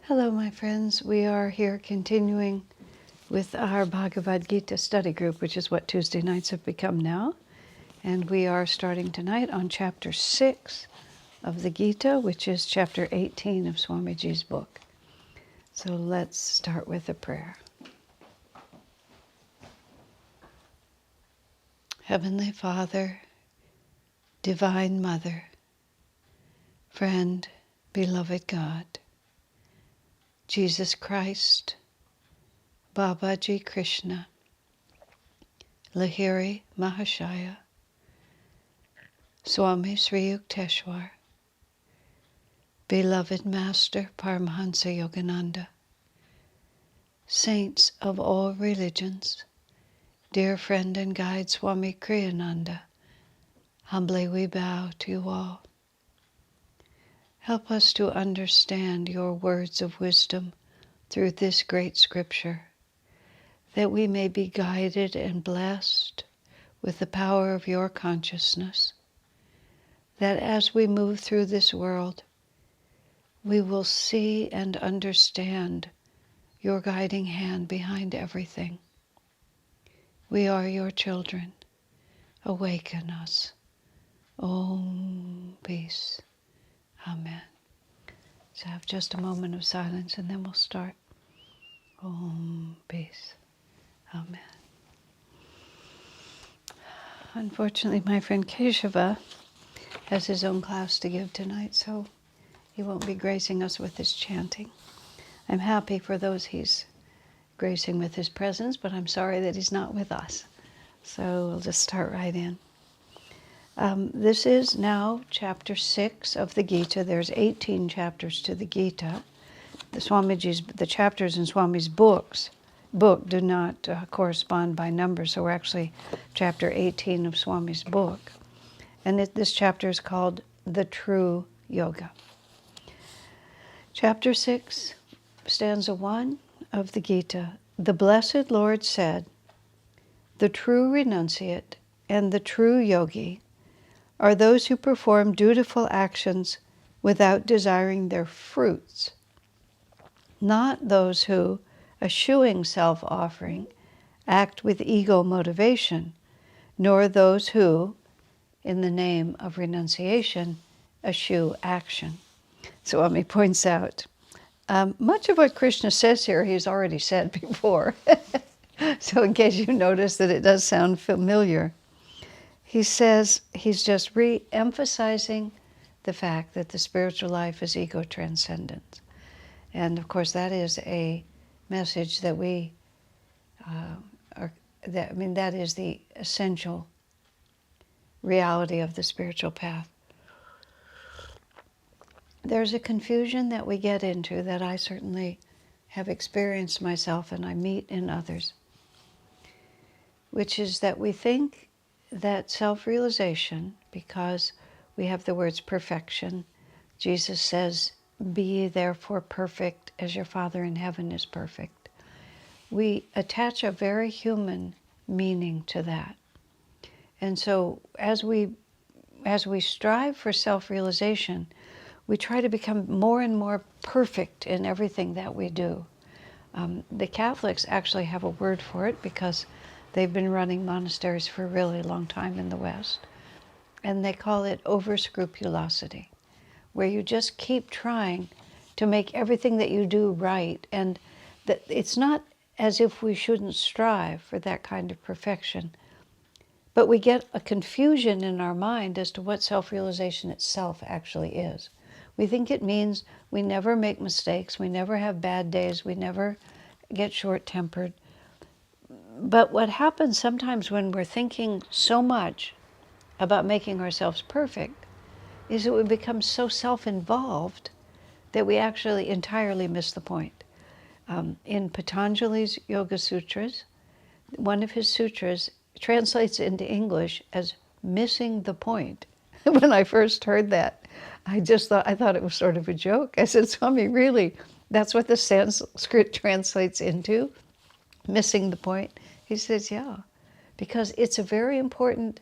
Hello, my friends. We are here continuing with our Bhagavad Gita study group, which is what Tuesday nights have become now. And we are starting tonight on chapter 6 of the Gita, which is chapter 18 of Swamiji's book. So let's start with a prayer. Heavenly Father, Divine Mother, friend, beloved God, Jesus Christ, Babaji Krishna, Lahiri Mahashaya, Swami Sri Yukteswar, beloved Master Paramahansa Yogananda, saints of all religions, dear friend and guide Swami Kriyananda, humbly we bow to you all. Help us to understand your words of wisdom through this great scripture, that we may be guided and blessed with the power of your consciousness, that as we move through this world, we will see and understand your guiding hand behind everything. We are your children. Awaken us. Om, peace. Amen. So have just a moment of silence and then we'll start. Om, peace. Amen. Unfortunately, my friend Keshava has his own class to give tonight, so he won't be gracing us with his chanting. I'm happy for those he's gracing with his presence, but I'm sorry that he's not with us. So we'll just start right in. This is now chapter 6 of the Gita. There's 18 chapters to the Gita. The chapters in Swami's book do not correspond by number, so we're actually chapter 18 of Swami's book. And this chapter is called The True Yoga. Chapter 6, stanza 1 of the Gita. The Blessed Lord said, "The true renunciate and the true yogi are those who perform dutiful actions without desiring their fruits, not those who, eschewing self-offering, act with ego motivation, nor those who, in the name of renunciation, eschew action." Swami points out, much of what Krishna says here he's already said before. So in case you notice that it does sound familiar, he says he's just re-emphasizing the fact that the spiritual life is ego transcendence. And of course that is a message that that is the essential reality of the spiritual path. There's a confusion that we get into that I certainly have experienced myself and I meet in others, which is that we think that self-realization, because we have the words perfection, Jesus says, "Be ye therefore perfect as your Father in heaven is perfect." We attach a very human meaning to that. And so as we strive for self-realization, we try to become more and more perfect in everything that we do. The Catholics actually have a word for it because they've been running monasteries for a really long time in the West. And they call it overscrupulosity, where you just keep trying to make everything that you do right. And that it's not as if we shouldn't strive for that kind of perfection, but we get a confusion in our mind as to what self-realization itself actually is. We think it means we never make mistakes, we never have bad days, we never get short-tempered. But what happens sometimes when we're thinking so much about making ourselves perfect is that we become so self-involved that we actually entirely miss the point. In Patanjali's Yoga Sutras, one of his sutras translates into English as "missing the point." When I first heard that, I thought it was sort of a joke. I said, "Swami, really? That's what the Sanskrit translates into? Missing the point?" He says, "Yeah, because it's very important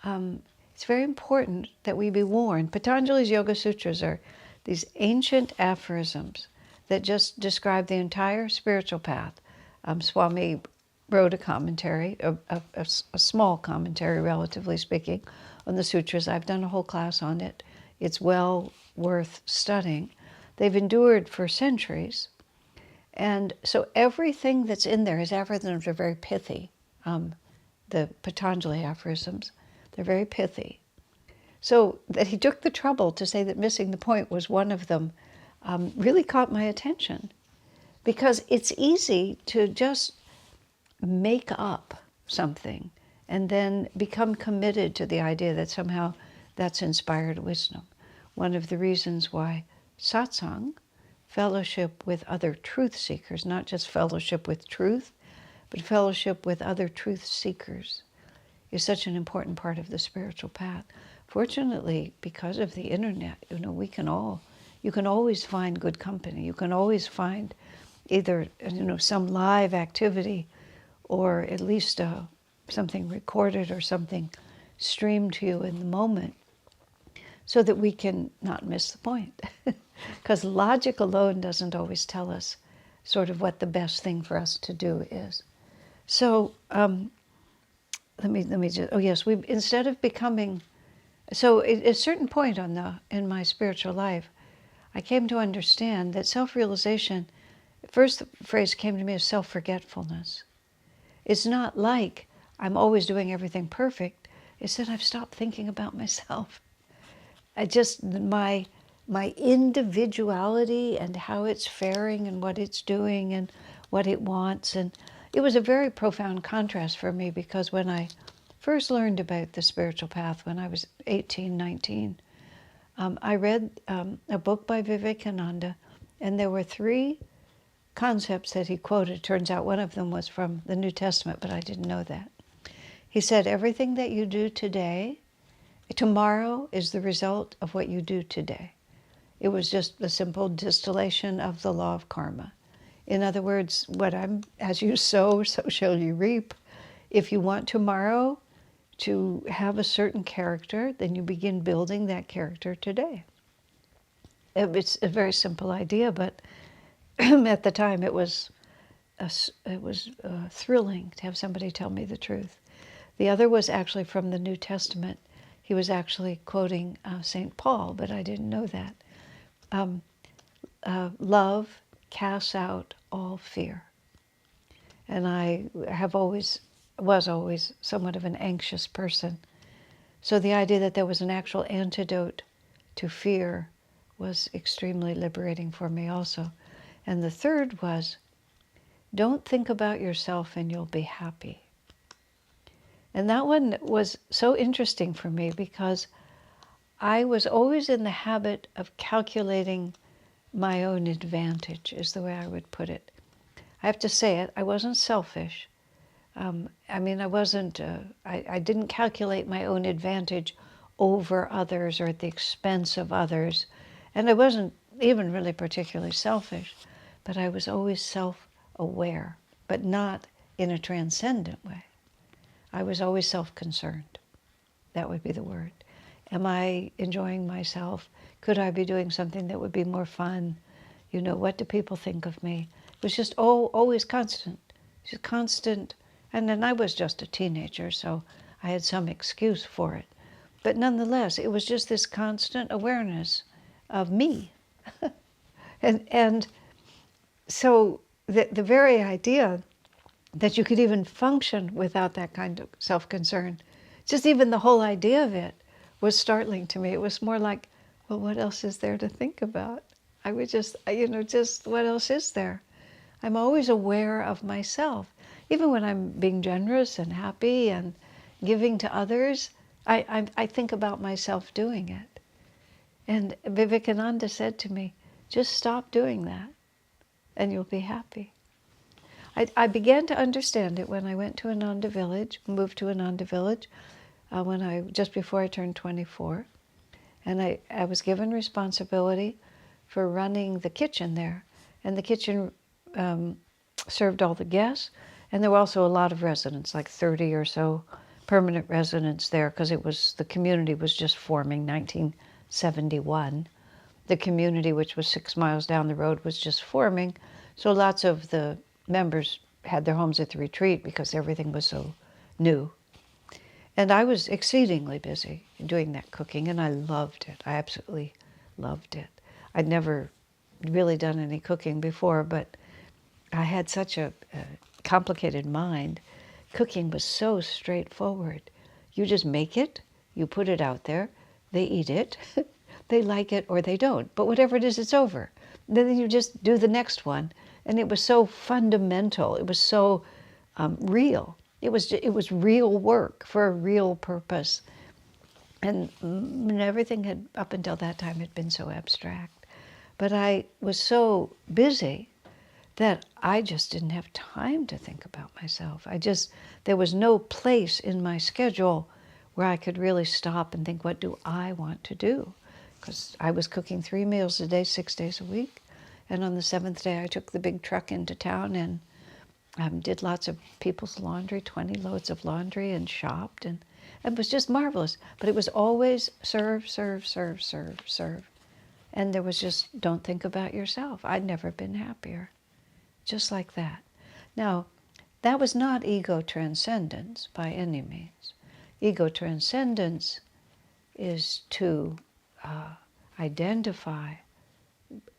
that we be warned." Patanjali's Yoga Sutras are these ancient aphorisms that just describe the entire spiritual path. Swami wrote a commentary, a small commentary, relatively speaking, on the sutras. I've done a whole class on it. It's well worth studying. They've endured for centuries. And so everything that's in there, his aphorisms are very pithy. The Patanjali aphorisms, they're very pithy. So that he took the trouble to say that missing the point was one of them really caught my attention. Because it's easy to just make up something and then become committed to the idea that somehow that's inspired wisdom. One of the reasons why satsang, fellowship with other truth seekers, not just fellowship with truth, but fellowship with other truth seekers, is such an important part of the spiritual path. Fortunately, because of the internet, you can always find good company. You can always find either some live activity, or at least something recorded or something streamed to you in the moment, so that we can not miss the point. Because logic alone doesn't always tell us sort of what the best thing for us to do is. So let me just, instead of becoming, so at a certain point in my spiritual life, I came to understand that self-realization, first the phrase came to me as self-forgetfulness. It's not like I'm always doing everything perfect. It's that I've stopped thinking about myself. My individuality and how it's faring and what it's doing and what it wants. And it was a very profound contrast for me, because when I first learned about the spiritual path when I was 18, 19, I read a book by Vivekananda, and there were 3 concepts that he quoted. Turns out one of them was from the New Testament, but I didn't know that. He said, everything that you do today, tomorrow is the result of what you do today. It was just a simple distillation of the law of karma. In other words, as you sow, so shall you reap. If you want tomorrow to have a certain character, then you begin building that character today. It's a very simple idea, but at the time it was thrilling to have somebody tell me the truth. The other was actually from the New Testament. He was actually quoting St. Paul, but I didn't know that. Love casts out all fear. And I was always somewhat of an anxious person. So the idea that there was an actual antidote to fear was extremely liberating for me also. And the third was, don't think about yourself and you'll be happy. And that one was so interesting for me, because I was always in the habit of calculating my own advantage, is the way I would put it. I have to say it, I wasn't selfish. I didn't calculate my own advantage over others or at the expense of others. And I wasn't even really particularly selfish, but I was always self-aware, but not in a transcendent way. I was always self-concerned. That would be the word. Am I enjoying myself? Could I be doing something that would be more fun? What do people think of me? It was just always constant. Just constant. And then I was just a teenager, so I had some excuse for it. But nonetheless, it was just this constant awareness of me. and so the very idea that you could even function without that kind of self-concern, just even the whole idea of it was startling to me. It was more like, well, what else is there to think about? I would just what else is there? I'm always aware of myself. Even when I'm being generous and happy and giving to others, I think about myself doing it. And Vivekananda said to me, just stop doing that and you'll be happy. I began to understand it when I went to Ananda village, moved to Ananda village, just before I turned 24. And I was given responsibility for running the kitchen there. And the kitchen served all the guests. And there were also a lot of residents, like 30 or so permanent residents there, because the community was just forming, 1971. the community, which was 6 miles down the road, was just forming. So lots of the members had their homes at the retreat because everything was so new. And I was exceedingly busy doing that cooking, and I loved it. I absolutely loved it. I'd never really done any cooking before, but I had such a complicated mind. Cooking was so straightforward. You just make it, you put it out there, they eat it, they like it or they don't. But whatever it is, it's over. Then you just do the next one. And it was so fundamental. It was so real. It was real work for a real purpose. And everything had, up until that time, had been so abstract. But I was so busy that I just didn't have time to think about myself. There was no place in my schedule where I could really stop and think, what do I want to do? Because I was cooking 3 meals a day, 6 days a week. And on the 7th day, I took the big truck into town and did lots of people's laundry, 20 loads of laundry, and shopped. And it was just marvelous. But it was always serve, serve, serve, serve, serve. And there was just, don't think about yourself. I'd never been happier. Just like that. Now, that was not ego transcendence by any means. Ego transcendence is to identify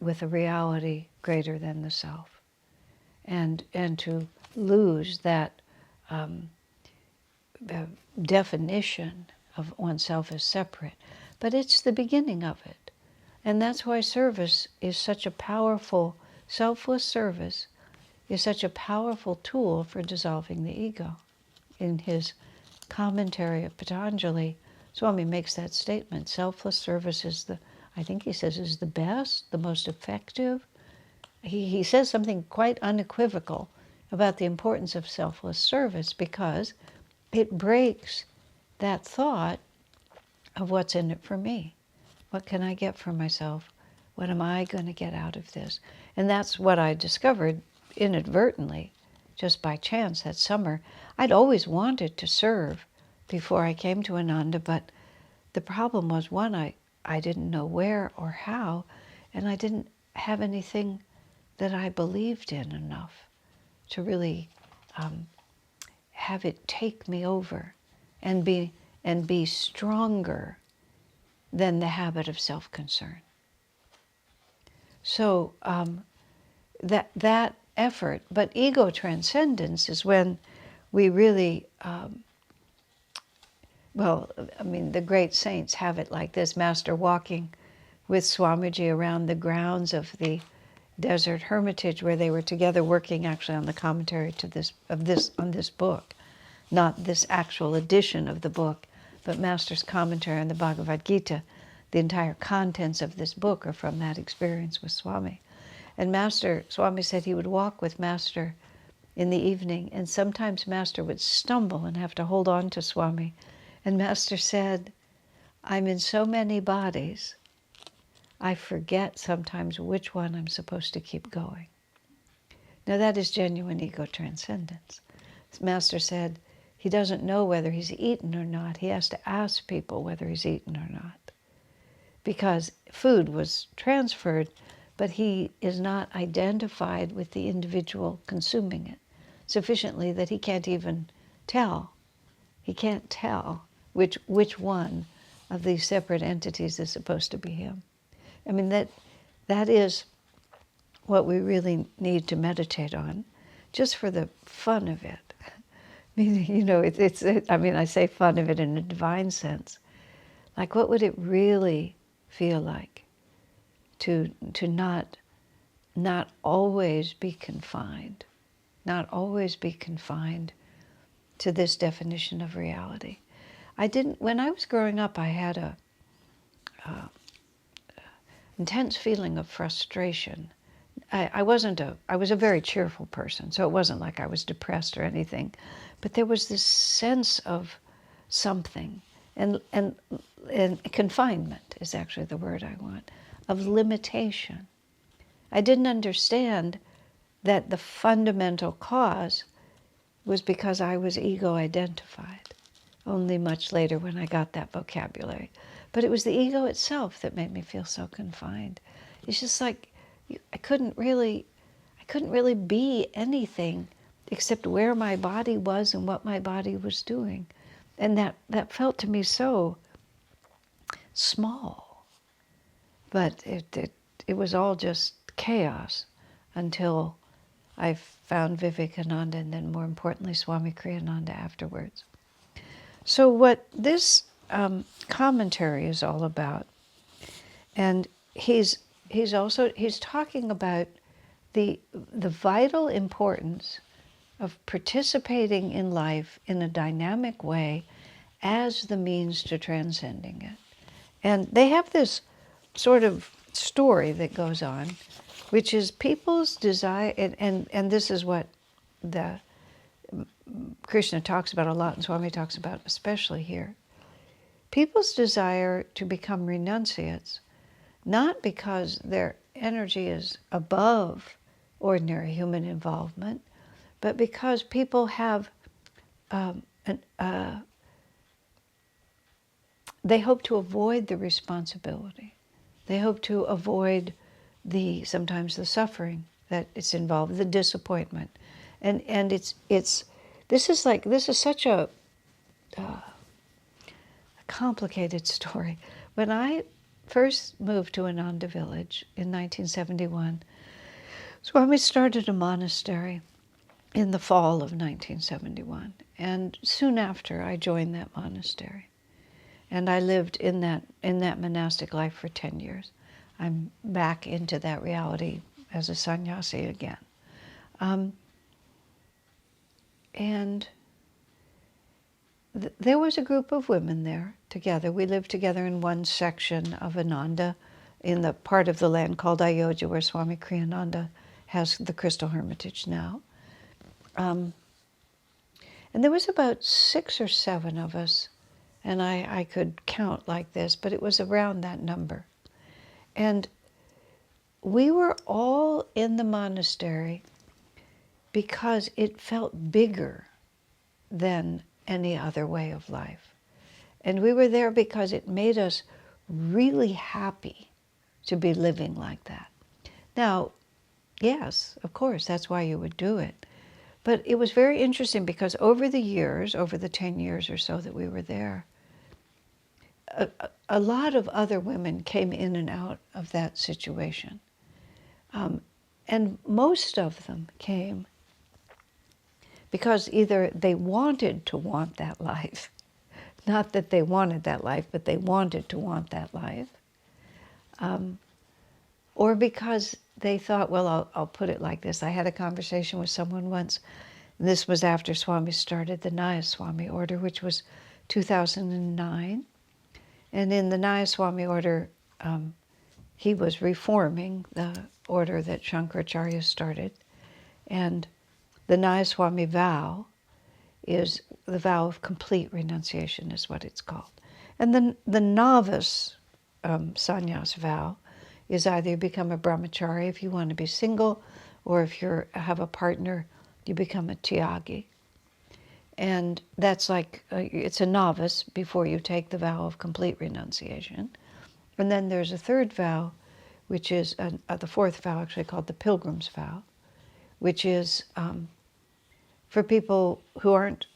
with a reality greater than the self, and to lose that definition of oneself as separate. But it's the beginning of it. And that's why service is such a powerful, selfless service is such a powerful tool for dissolving the ego. In his commentary of Patanjali, Swami makes that statement. Selfless service is I think he says, is the best, the most effective. He says something quite unequivocal about the importance of selfless service because it breaks that thought of what's in it for me. What can I get for myself? What am I going to get out of this? And that's what I discovered inadvertently, just by chance that summer. I'd always wanted to serve before I came to Ananda, but the problem was, one, I didn't know where or how, and I didn't have anything that I believed in enough to really have it take me over and be stronger than the habit of self-concern. So that effort, but ego transcendence is when we really, the great saints have it like this. Master walking with Swamiji around the grounds of the desert hermitage where they were together working actually on the commentary on this book, not this actual edition of the book, but Master's commentary on the Bhagavad Gita. The entire contents of this book are from that experience with Swami. And Swami said he would walk with Master in the evening, and sometimes Master would stumble and have to hold on to Swami. And Master said, I'm in so many bodies, I forget sometimes which one I'm supposed to keep going. Now that is genuine ego transcendence. Master said he doesn't know whether he's eaten or not. He has to ask people whether he's eaten or not. Because food was transferred, but he is not identified with the individual consuming it sufficiently that he can't even tell. He can't tell which one of these separate entities is supposed to be him. I mean, that is what we really need to meditate on, just for the fun of it. Meaning, I say fun of it in a divine sense. Like, what would it really feel like to not always be confined, to this definition of reality? When I was growing up, I had a intense feeling of frustration. I was a very cheerful person, so it wasn't like I was depressed or anything, but there was this sense of something, and confinement is actually the word I want, of limitation. I didn't understand that the fundamental cause was because I was ego identified. Only much later when I got that vocabulary. But it was the ego itself that made me feel so confined. It's just like I couldn't really be anything except where my body was and what my body was doing. And that felt to me so small. But it was all just chaos until I found Vivekananda and then more importantly Swami Kriyananda afterwards. So what this commentary is all about, and he's talking about the vital importance of participating in life in a dynamic way as the means to transcending it. And they have this sort of story that goes on, which is people's desire, and this is what the Krishna talks about a lot and Swami talks about especially here. People's desire to become renunciates, not because their energy is above ordinary human involvement, but because people have, they hope to avoid the responsibility. They hope to avoid sometimes the suffering that is involved, the disappointment. And this is such a complicated story. When I first moved to Ananda village in 1971, Swami started a monastery in the fall of 1971. And soon after, I joined that monastery. And I lived in that monastic life for 10 years. I'm back into that reality as a sannyasi again. There was a group of women there together. We lived together in one section of Ananda, in the part of the land called Ayodhya, where Swami Kriyananda has the Crystal Hermitage now. And there was about 6 or 7 of us, and I could count like this, but it was around that number. And we were all in the monastery because it felt bigger than any other way of life. And we were there because it made us really happy to be living like that. Now, yes, of course, that's why you would do it. But it was very interesting because over the years, over the 10 years or so that we were there, a lot of other women came in and out of that situation. And most of them came because either they wanted to want that life, not that they wanted that life, but they wanted to want that life, or because they thought, well, I'll put it like this. I had a conversation with someone once, and this was after Swami started the Nayaswami order, which was 2009. And in the Nayaswami order, he was reforming the order that Shankaracharya started. And the Nayaswami vow is the vow of complete renunciation, is what it's called. And then the novice sannyas vow is either you become a brahmachari if you want to be single, or if you have a partner, you become a tyagi. And that's like, it's a novice before you take the vow of complete renunciation. And then there's a third vow, which is the fourth vow, actually called the pilgrim's vow, which is for people who aren't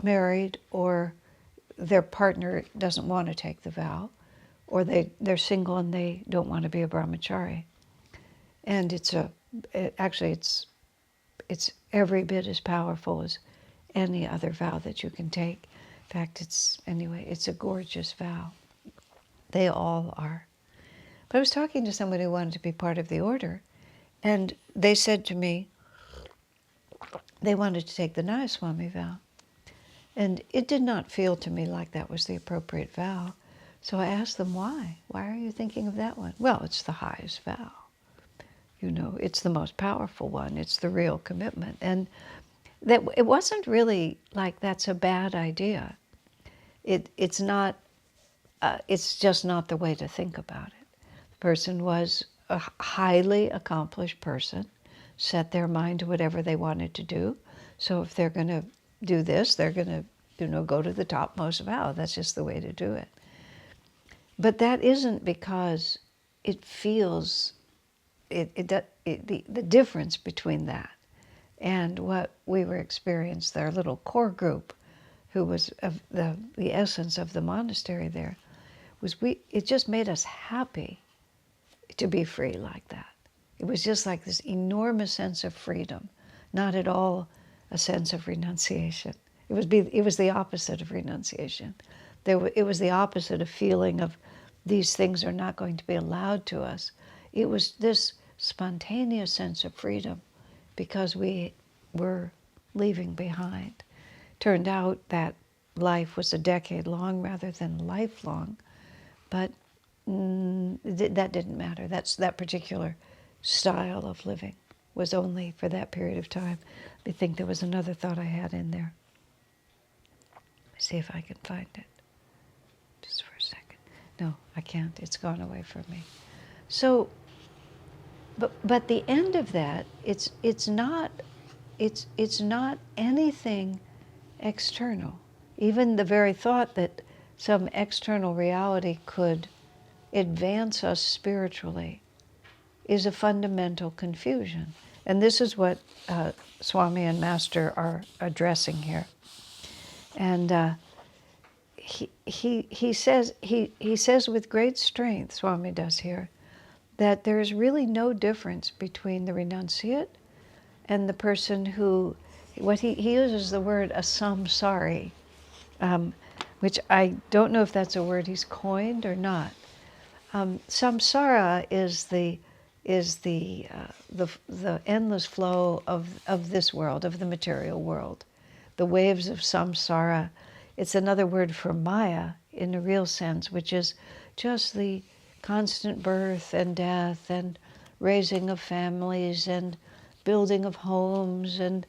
married or their partner doesn't want to take the vow, or they're single and they don't want to be a brahmachari. And it's every bit as powerful as any other vow that you can take. In fact, it's a gorgeous vow. They all are. But I was talking to somebody who wanted to be part of the order, and they said to me they wanted to take the Nayaswami vow. And it did not feel to me like that was the appropriate vow. So I asked them, why? Why are you thinking of that one? Well, it's the highest vow. You know, it's the most powerful one. It's the real commitment. And that it wasn't really like that's a bad idea. It's not. It's just not the way to think about it. The person was a highly accomplished person, set their mind to whatever they wanted to do. So if they're going to do this, they're going to, go to the topmost vow. That's just the way to do it. But that isn't because it feels, the difference between that and what we were experiencing, our little core group, who was of the essence of the monastery there, was it just made us happy to be free like that. It was just like this enormous sense of freedom, not at all a sense of renunciation. It was the opposite of renunciation. It was the opposite of feeling of these things are not going to be allowed to us. It was this spontaneous sense of freedom because we were leaving behind. Turned out that life was a decade long rather than lifelong, but that didn't matter. That particular style of living was only for that period of time. I think there was another thought I had in there. See if I can find it. Just for a second. No, I can't. It's gone away from me. So, but the end of that, it's not anything external. Even the very thought that some external reality could advance us spiritually is a fundamental confusion. And this is what Swami and Master are addressing here. And he says with great strength, Swami does here, that there is really no difference between the renunciate and the person who, he uses the word a samsari, which I don't know if that's a word he's coined or not. Samsara is the endless flow of this world, of the material world, the waves of samsara. It's another word for Maya in a real sense, which is just the constant birth and death and raising of families and building of homes and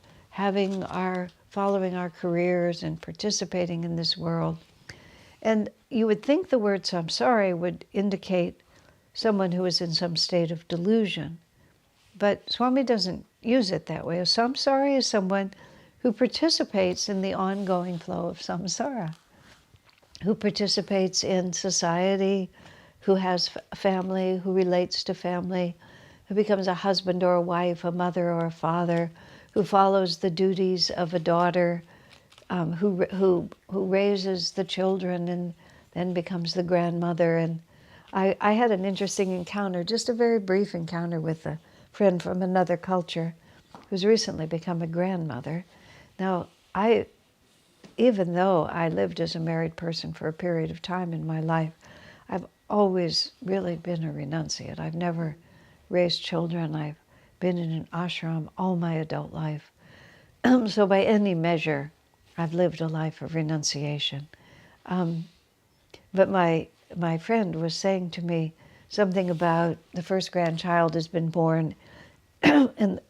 following our careers and participating in this world. And you would think the word samsara would indicate someone who is in some state of delusion. But Swami doesn't use it that way. A samsara is someone who participates in the ongoing flow of samsara, who participates in society, who has family, who relates to family, who becomes a husband or a wife, a mother or a father, who follows the duties of a daughter, who raises the children and then becomes the grandmother. And I had an interesting encounter, just a very brief encounter with a friend from another culture who's recently become a grandmother. Now, even though I lived as a married person for a period of time in my life, I've always really been a renunciate. I've never raised children. I've been in an ashram all my adult life. So by any measure, I've lived a life of renunciation. But my friend was saying to me something about the first grandchild has been born, and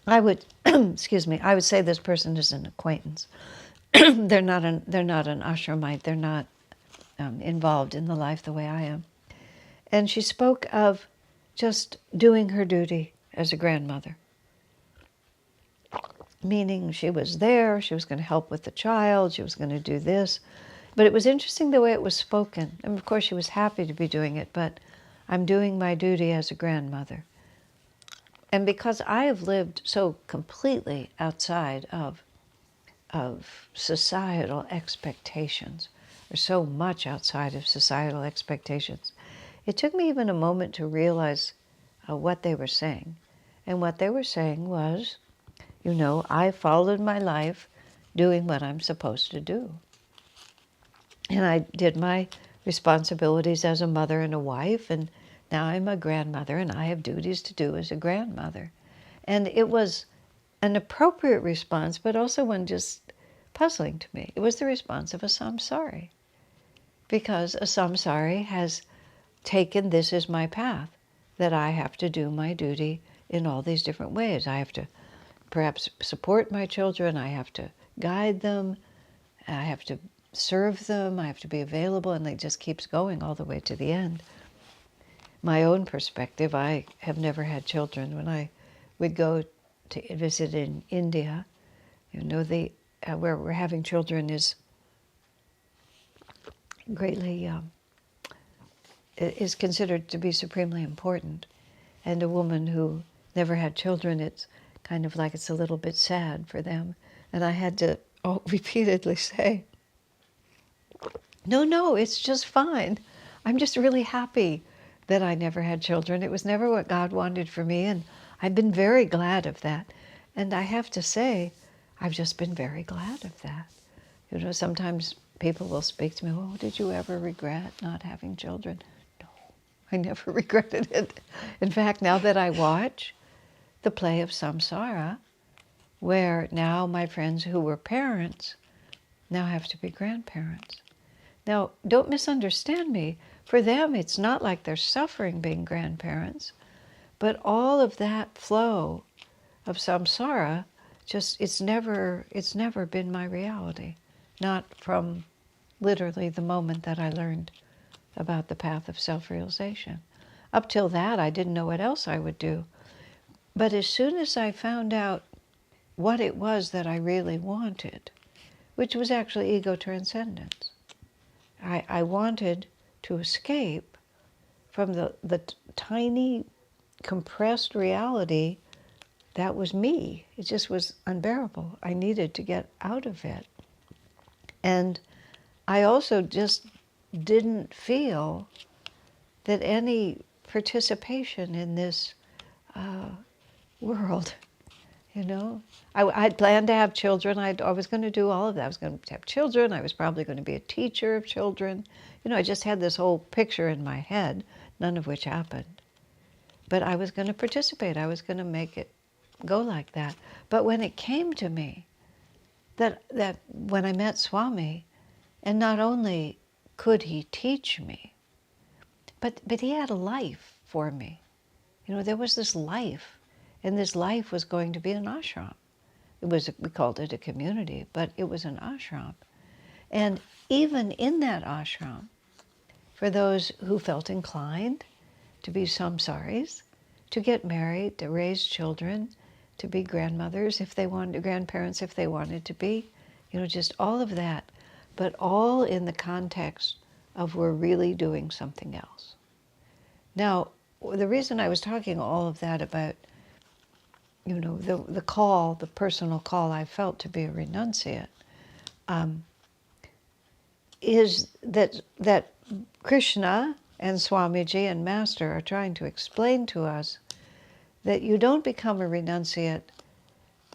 I would, excuse me, I would say this person is an acquaintance. They're not an ashramite. They're not involved in the life the way I am. And she spoke of just doing her duty as a grandmother. Meaning she was there, she was going to help with the child, she was going to do this. But it was interesting the way it was spoken. And of course she was happy to be doing it, but I'm doing my duty as a grandmother. And because I have lived so completely outside of societal expectations, or so much outside of societal expectations, it took me even a moment to realize what they were saying. And what they were saying was, I followed my life doing what I'm supposed to do. And I did my responsibilities as a mother and a wife, and now I'm a grandmother, and I have duties to do as a grandmother. And it was an appropriate response, but also one just puzzling to me. It was the response of a samsari, because a samsari has taken this as my path, that I have to do my duty in all these different ways. I have to perhaps support my children, I have to guide them, I have to serve them, I have to be available, and it just keeps going all the way to the end. My own perspective, I have never had children. When I would go to visit in India, where we're having children is greatly is considered to be supremely important. And a woman who never had children, it's kind of like it's a little bit sad for them. And I had to repeatedly say, no, it's just fine. I'm just really happy that I never had children. It was never what God wanted for me, and I've been very glad of that. And I have to say, I've just been very glad of that. You know, sometimes people will speak to me, oh, did you ever regret not having children? No, I never regretted it. In fact, now that I watch the play of Samsara, where now my friends who were parents now have to be grandparents. Now, don't misunderstand me. For them, it's not like they're suffering being grandparents, but all of that flow of samsara, it's never been my reality. Not from literally the moment that I learned about the path of self-realization. Up till that, I didn't know what else I would do. But as soon as I found out what it was that I really wanted, which was actually ego transcendence, I wanted to escape from the tiny, compressed reality that was me. It just was unbearable. I needed to get out of it. And I also just didn't feel that any participation in this world, you know. I'd planned to have children. I was going to do all of that. I was going to have children. I was probably going to be a teacher of children. You know, I just had this whole picture in my head, none of which happened. But I was going to participate. I was going to make it go like that. But when it came to me, that when I met Swami, and not only could he teach me, but he had a life for me. You know, there was this life, and this life was going to be an ashram. We called it a community, but it was an ashram. And even in that ashram, for those who felt inclined to be samsaris, to get married, to raise children, to be grandmothers if they wanted, grandparents if they wanted to be, you know, just all of that, but all in the context of we're really doing something else. Now, the reason I was talking all of that about, you know, the call, the personal call I felt to be a renunciate, is that Krishna and Swamiji and Master are trying to explain to us that you don't become a renunciate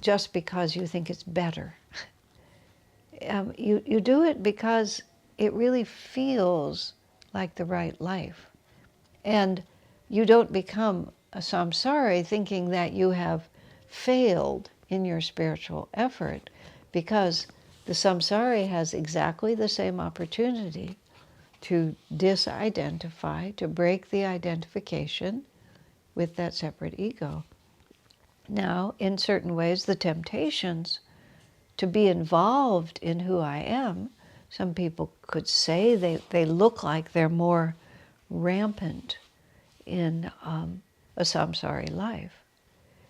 just because you think it's better. You do it because it really feels like the right life. And you don't become a samsari thinking that you have failed in your spiritual effort, because the samsari has exactly the same opportunity to disidentify, to break the identification with that separate ego. Now, in certain ways, the temptations to be involved in who I am, some people could say they look like they're more rampant in a samsari life,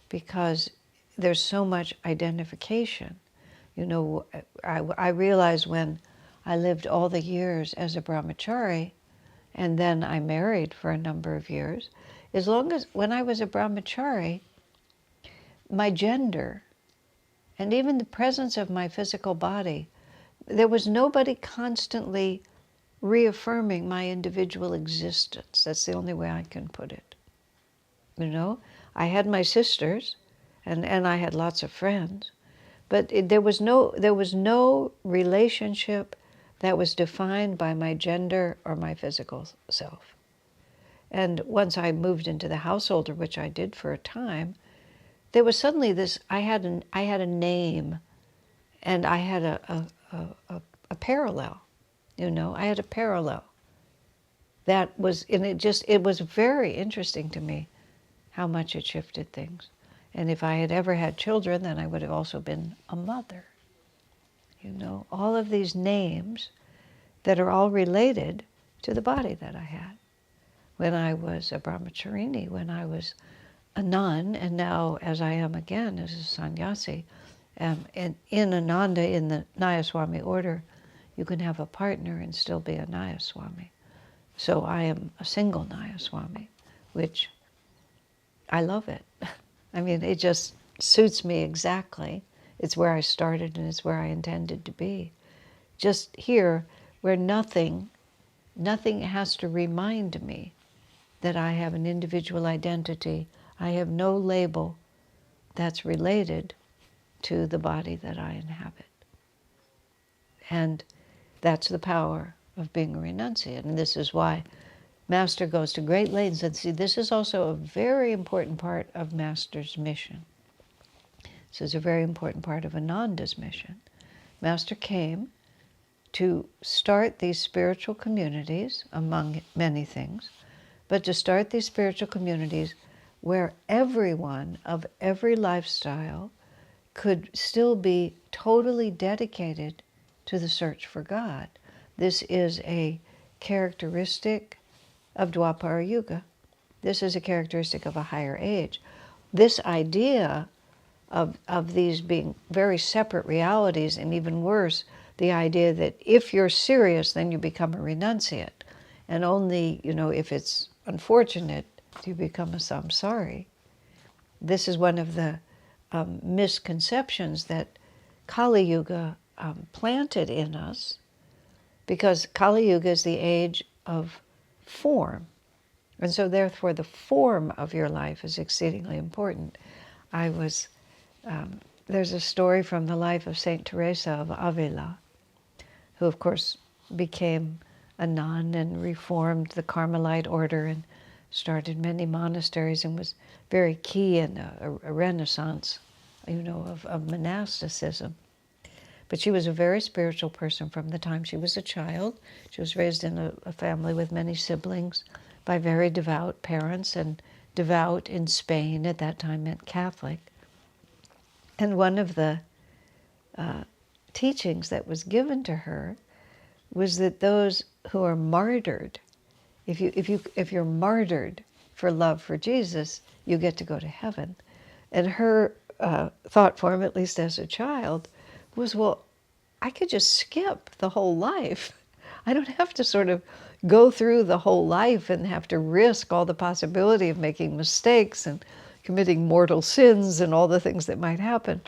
because there's so much identification. You know, I realized when I lived all the years as a brahmachari, and then I married for a number of years, as long as when I was a brahmachari, my gender, and even the presence of my physical body, there was nobody constantly reaffirming my individual existence. That's the only way I can put it. You know, I had my sisters, and I had lots of friends, but there was no relationship that was defined by my gender or my physical self. And once I moved into the householder, which I did for a time, there was suddenly this, I had a name, and I had a parallel, you know, I had a parallel. That was, and it was very interesting to me how much it shifted things. And if I had ever had children, then I would have also been a mother. You know, all of these names that are all related to the body that I had. When I was a brahmacharini, when I was a nun, and now as I am again as a sannyasi, and in Ananda, in the Nayaswami order, you can have a partner and still be a Nayaswami. So I am a single Nayaswami, which I love it. I mean, it just suits me exactly. It's where I started and it's where I intended to be. Just here, where nothing has to remind me that I have an individual identity. I have no label that's related to the body that I inhabit. And that's the power of being a renunciate. And this is why Master goes to great lengths. And see, this is also a very important part of Master's mission. This is a very important part of Ananda's mission. Master came to start these spiritual communities, among many things, but to start these spiritual communities where everyone of every lifestyle could still be totally dedicated to the search for God. This is a characteristic of Dwapara Yuga. This is a characteristic of a higher age. This idea of these being very separate realities, and even worse, the idea that if you're serious, then you become a renunciate. And only, if it's unfortunate, do you become a samsari. This is one of the misconceptions that Kali Yuga planted in us, because Kali Yuga is the age of form. And so therefore the form of your life is exceedingly important. There's a story from the life of Saint Teresa of Avila, who of course became a nun and reformed the Carmelite order and started many monasteries and was very key in a renaissance, of monasticism. But she was a very spiritual person from the time she was a child. She was raised in a family with many siblings by very devout parents, and devout in Spain at that time meant Catholic. And one of the teachings that was given to her was that those who are martyred, if you're martyred for love for Jesus, you get to go to heaven. And her thought form, at least as a child, was, well, I could just skip the whole life. I don't have to sort of go through the whole life and have to risk all the possibility of making mistakes and committing mortal sins and all the things that might happen.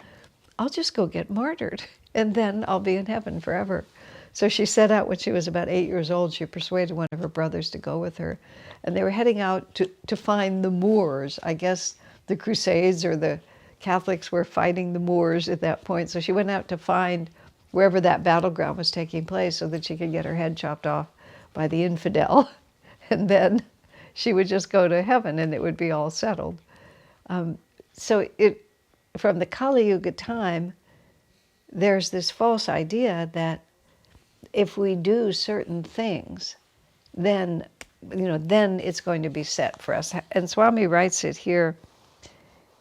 I'll just go get martyred, and then I'll be in heaven forever. So she set out when she was about 8 years old. She persuaded one of her brothers to go with her. And they were heading out to find the Moors. I guess the Crusades or the Catholics were fighting the Moors at that point. So she went out to find wherever that battleground was taking place so that she could get her head chopped off by the infidel. And then she would just go to heaven and it would be all settled. So from the Kali Yuga time, there's this false idea that if we do certain things, then it's going to be set for us. And Swami writes it here.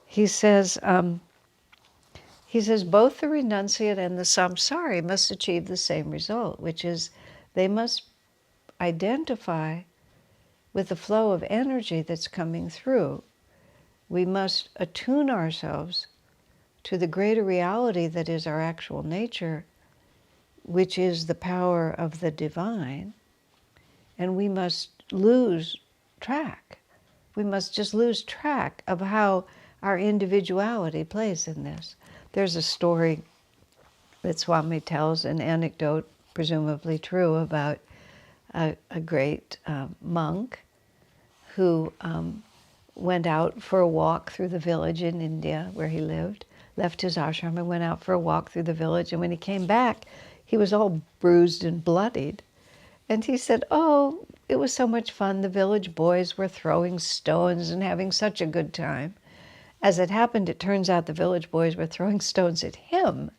He says, both the renunciate and the samsari must achieve the same result, which is they must identify with the flow of energy that's coming through. We must attune ourselves to the greater reality that is our actual nature, which is the power of the divine, and we must lose track. We must just lose track of how our individuality plays in this. There's a story that Swami tells, an anecdote, presumably true, about a great monk who went out for a walk through the village in India where he lived, left his ashram and went out for a walk through the village, and when he came back, he was all bruised and bloodied. And he said, oh, it was so much fun. The village boys were throwing stones and having such a good time. As it happened, it turns out the village boys were throwing stones at him.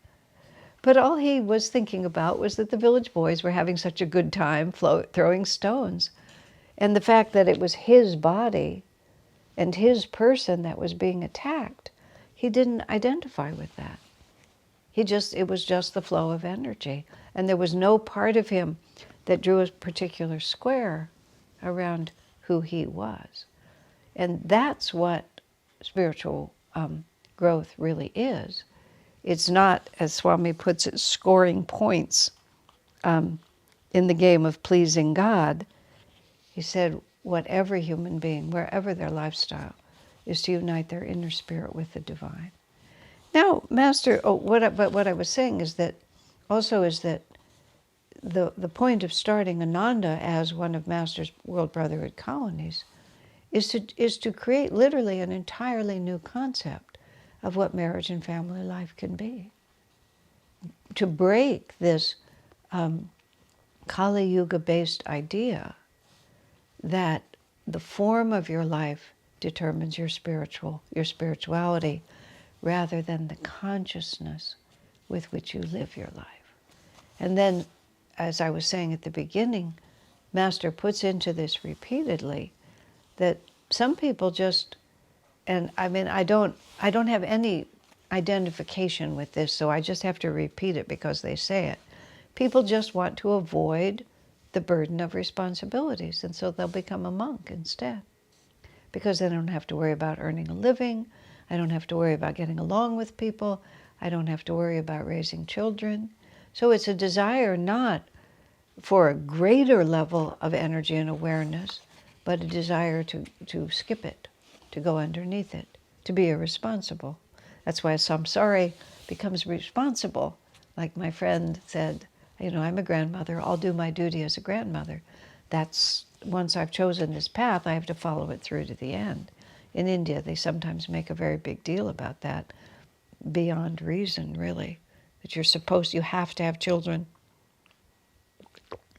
But all he was thinking about was that the village boys were having such a good time throwing stones. And the fact that it was his body and his person that was being attacked, he didn't identify with that. It was just the flow of energy. And there was no part of him that drew a particular square around who he was. And that's what spiritual growth really is. It's not, as Swami puts it, scoring points in the game of pleasing God, he said, what every human being, wherever their lifestyle, is to unite their inner spirit with the divine. Now, Master, but what I was saying is that the point of starting Ananda as one of Master's World Brotherhood colonies is to create literally an entirely new concept of what marriage and family life can be. To break this Kali Yuga-based idea that the form of your life determines your spirituality, rather than the consciousness with which you live your life. And then, as I was saying at the beginning, Master puts into this repeatedly that some people just, and I mean, I don't have any identification with this, so I just have to repeat it because they say it. People just want to avoid the burden of responsibilities, and so they'll become a monk instead, because they don't have to worry about earning a living, I don't have to worry about getting along with people, I don't have to worry about raising children. So it's a desire not for a greater level of energy and awareness, but a desire to skip it, to go underneath it, to be irresponsible. That's why a samsari becomes responsible. Like my friend said, you know, I'm a grandmother, I'll do my duty as a grandmother. That's, once I've chosen this path, I have to follow it through to the end. In India, they sometimes make a very big deal about that, beyond reason, really. That you have to have children.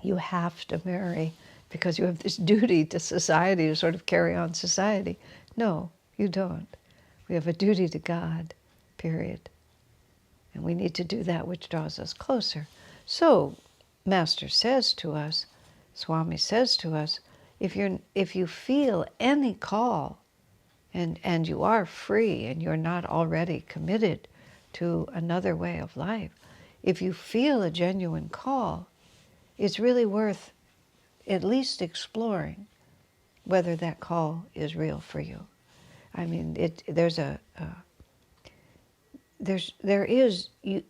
You have to marry because you have this duty to society to sort of carry on society. No, you don't. We have a duty to God, period. And we need to do that which draws us closer. So, Master says to us, Swami says to us, if you feel any call, and you are free and you're not already committed to another way of life, if you feel a genuine call, it's really worth at least exploring whether that call is real for you. I mean,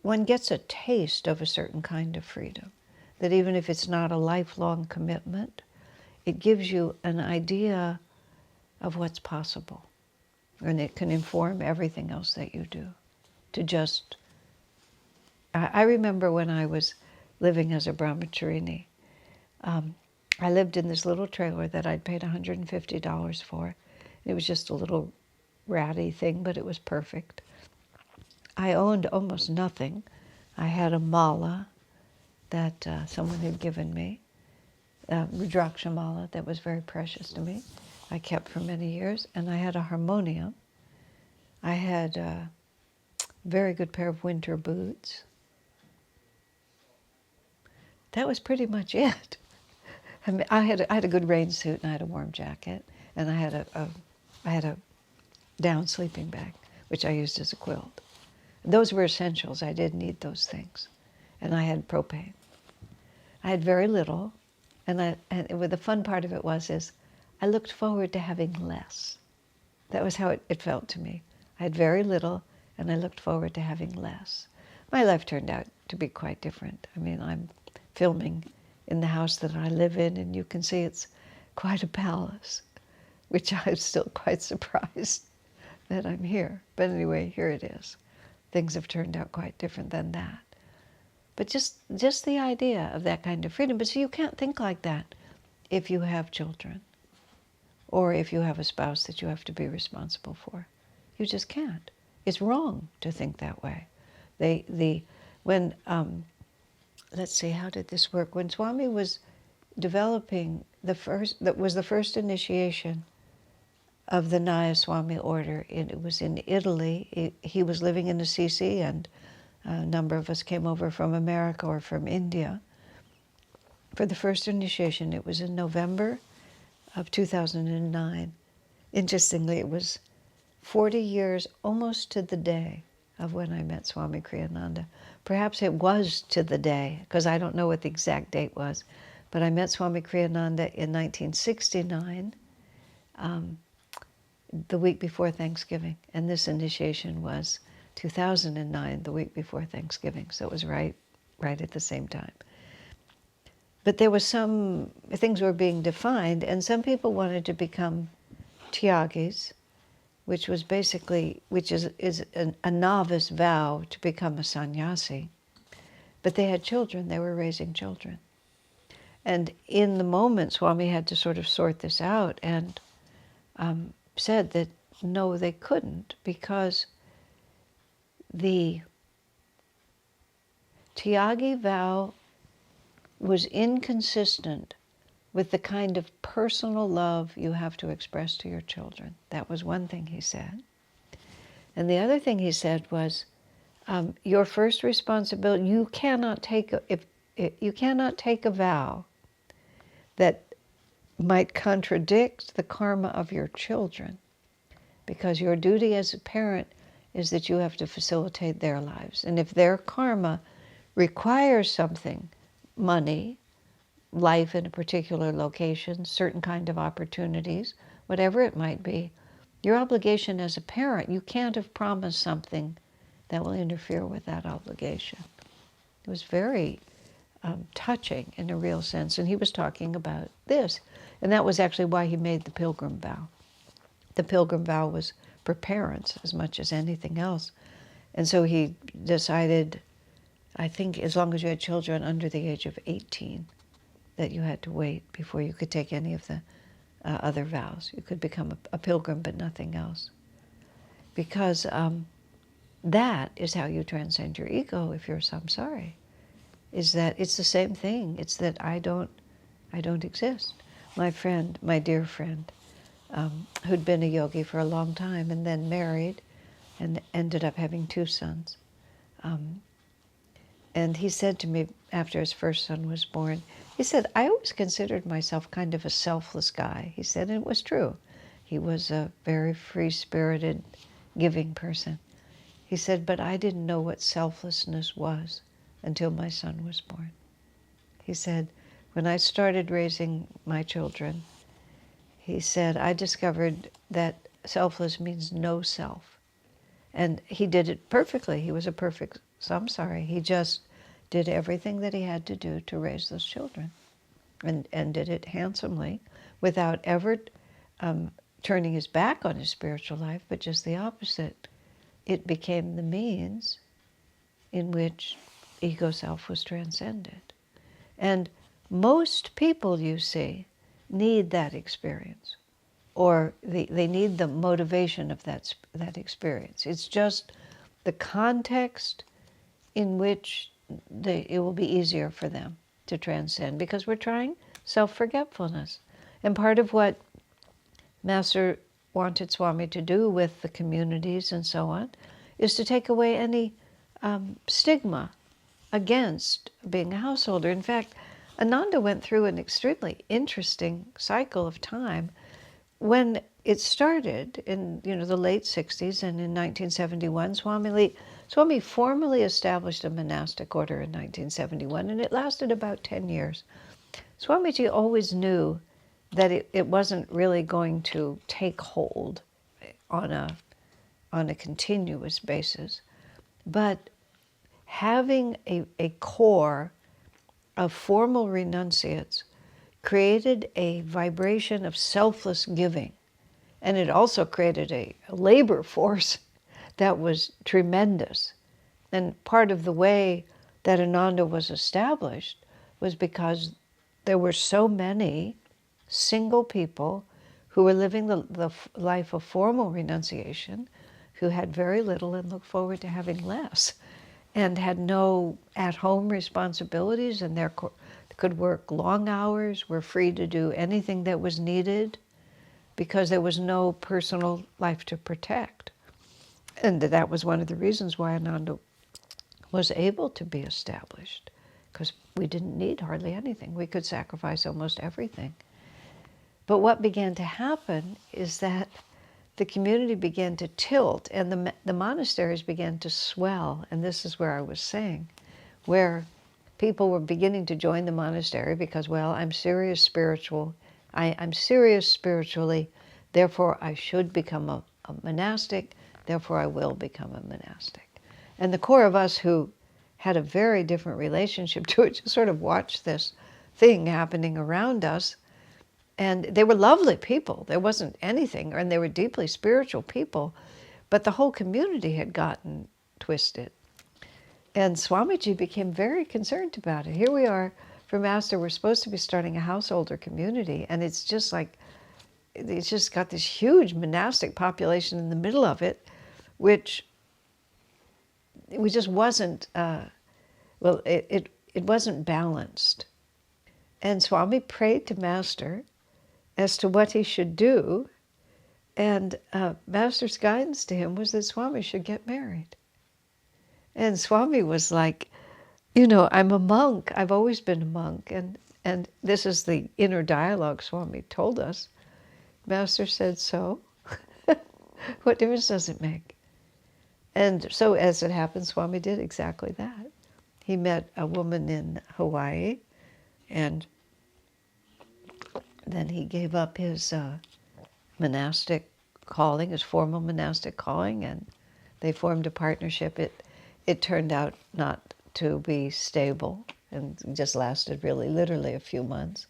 one gets a taste of a certain kind of freedom, that even if it's not a lifelong commitment, it gives you an idea of what's possible. And it can inform everything else that you do. I remember when I was living as a brahmacharini, I lived in this little trailer that I'd paid $150 for. It was just a little ratty thing, but it was perfect. I owned almost nothing. I had a mala that someone had given me, Rudraksha mala, that was very precious to me. I kept for many years, and I had a harmonium. I had a very good pair of winter boots. That was pretty much it. I mean, I had a good rain suit, and I had a warm jacket, and I had a down sleeping bag, which I used as a quilt. Those were essentials. I did need those things, and I had propane. I had very little, and the fun part of it is I looked forward to having less. That was how it felt to me. I had very little, and I looked forward to having less. My life turned out to be quite different. I mean, I'm filming in the house that I live in, and you can see it's quite a palace, which I'm still quite surprised that I'm here. But anyway, here it is. Things have turned out quite different than that. But just the idea of that kind of freedom. But so you can't think like that if you have children, or if you have a spouse that you have to be responsible for. You just can't. It's wrong to think that way. Let's see, how did this work? When Swami was developing that was the first initiation of the Nayaswami order. It was in Italy. He was living in Assisi, and a number of us came over from America or from India for the first initiation. It was in November of 2009. Interestingly, it was 40 years, almost to the day, of when I met Swami Kriyananda. Perhaps it was to the day, because I don't know what the exact date was, but I met Swami Kriyananda in 1969, the week before Thanksgiving, and this initiation was 2009, the week before Thanksgiving, so it was right at the same time. But there was some, things were being defined, and some people wanted to become tyagis, which was basically, is a novice vow to become a sannyasi. But they had children, they were raising children. And in the moment, Swami had to sort of sort this out and said that no, they couldn't, because the tyagi vow was inconsistent with the kind of personal love you have to express to your children. That was one thing he said. And the other thing he said was, your first responsibility, you cannot take you cannot take a vow that might contradict the karma of your children, because your duty as a parent is that you have to facilitate their lives. And if their karma requires something, money, life in a particular location, certain kind of opportunities, whatever it might be, your obligation as a parent, you can't have promised something that will interfere with that obligation. It was very touching in a real sense, and he was talking about this. And that was actually why he made the pilgrim vow. The pilgrim vow was for parents as much as anything else. And so he decided, I think as long as you had children under the age of 18, that you had to wait before you could take any of the other vows. You could become a pilgrim, but nothing else. Because that is how you transcend your ego if you're samsari, is that it's the same thing. It's that I don't exist. My friend, my dear friend, who'd been a yogi for a long time and then married and ended up having 2 sons. And he said to me after his first son was born, he said, I always considered myself kind of a selfless guy. He said, and it was true. He was a very free-spirited, giving person. He said, but I didn't know what selflessness was until my son was born. He said, when I started raising my children, he said, I discovered that selfless means no self. And he did it perfectly. He was a perfect samsara. He just did everything that he had to do to raise those children, and did it handsomely without ever turning his back on his spiritual life, but just the opposite. It became the means in which ego self was transcended. And most people, you see, need that experience, or they need the motivation of that experience. It's just the context in which it will be easier for them to transcend, because we're trying self-forgetfulness. And part of what Master wanted Swami to do with the communities and so on is to take away any stigma against being a householder. In fact, Ananda went through an extremely interesting cycle of time. When it started in the late 60s, and in 1971, Swami formally established a monastic order in 1971, and it lasted about 10 years. Swamiji always knew that it wasn't really going to take hold on a continuous basis, but having a core of formal renunciates created a vibration of selfless giving. And it also created a labor force that was tremendous. And part of the way that Ananda was established was because there were so many single people who were living the life of formal renunciation, who had very little and looked forward to having less, and had no at-home responsibilities, and could work long hours, were free to do anything that was needed, because there was no personal life to protect. And that was one of the reasons why Ananda was able to be established, because we didn't need hardly anything. We could sacrifice almost everything. But what began to happen is that the community began to tilt, and the monasteries began to swell. And this is where I was saying, where people were beginning to join the monastery because, well, I'm serious I'm serious spiritually, therefore I should become a monastic, therefore I will become a monastic. And the core of us who had a very different relationship to it just sort of watched this thing happening around us. And they were lovely people. There wasn't anything, and they were deeply spiritual people, but the whole community had gotten twisted. And Swamiji became very concerned about it. Here we are, for Master, we're supposed to be starting a householder community, and it's just like, it's just got this huge monastic population in the middle of it, which we just wasn't, it wasn't balanced. And Swami prayed to Master as to what he should do, and Master's guidance to him was that Swami should get married. And Swami was like, I'm a monk. I've always been a monk. And this is the inner dialogue Swami told us. Master said, so? What difference does it make? And so as it happened, Swami did exactly that. He met a woman in Hawaii, and then he gave up his monastic calling, his formal monastic calling, and they formed a partnership. It turned out not to be stable and just lasted really literally a few months.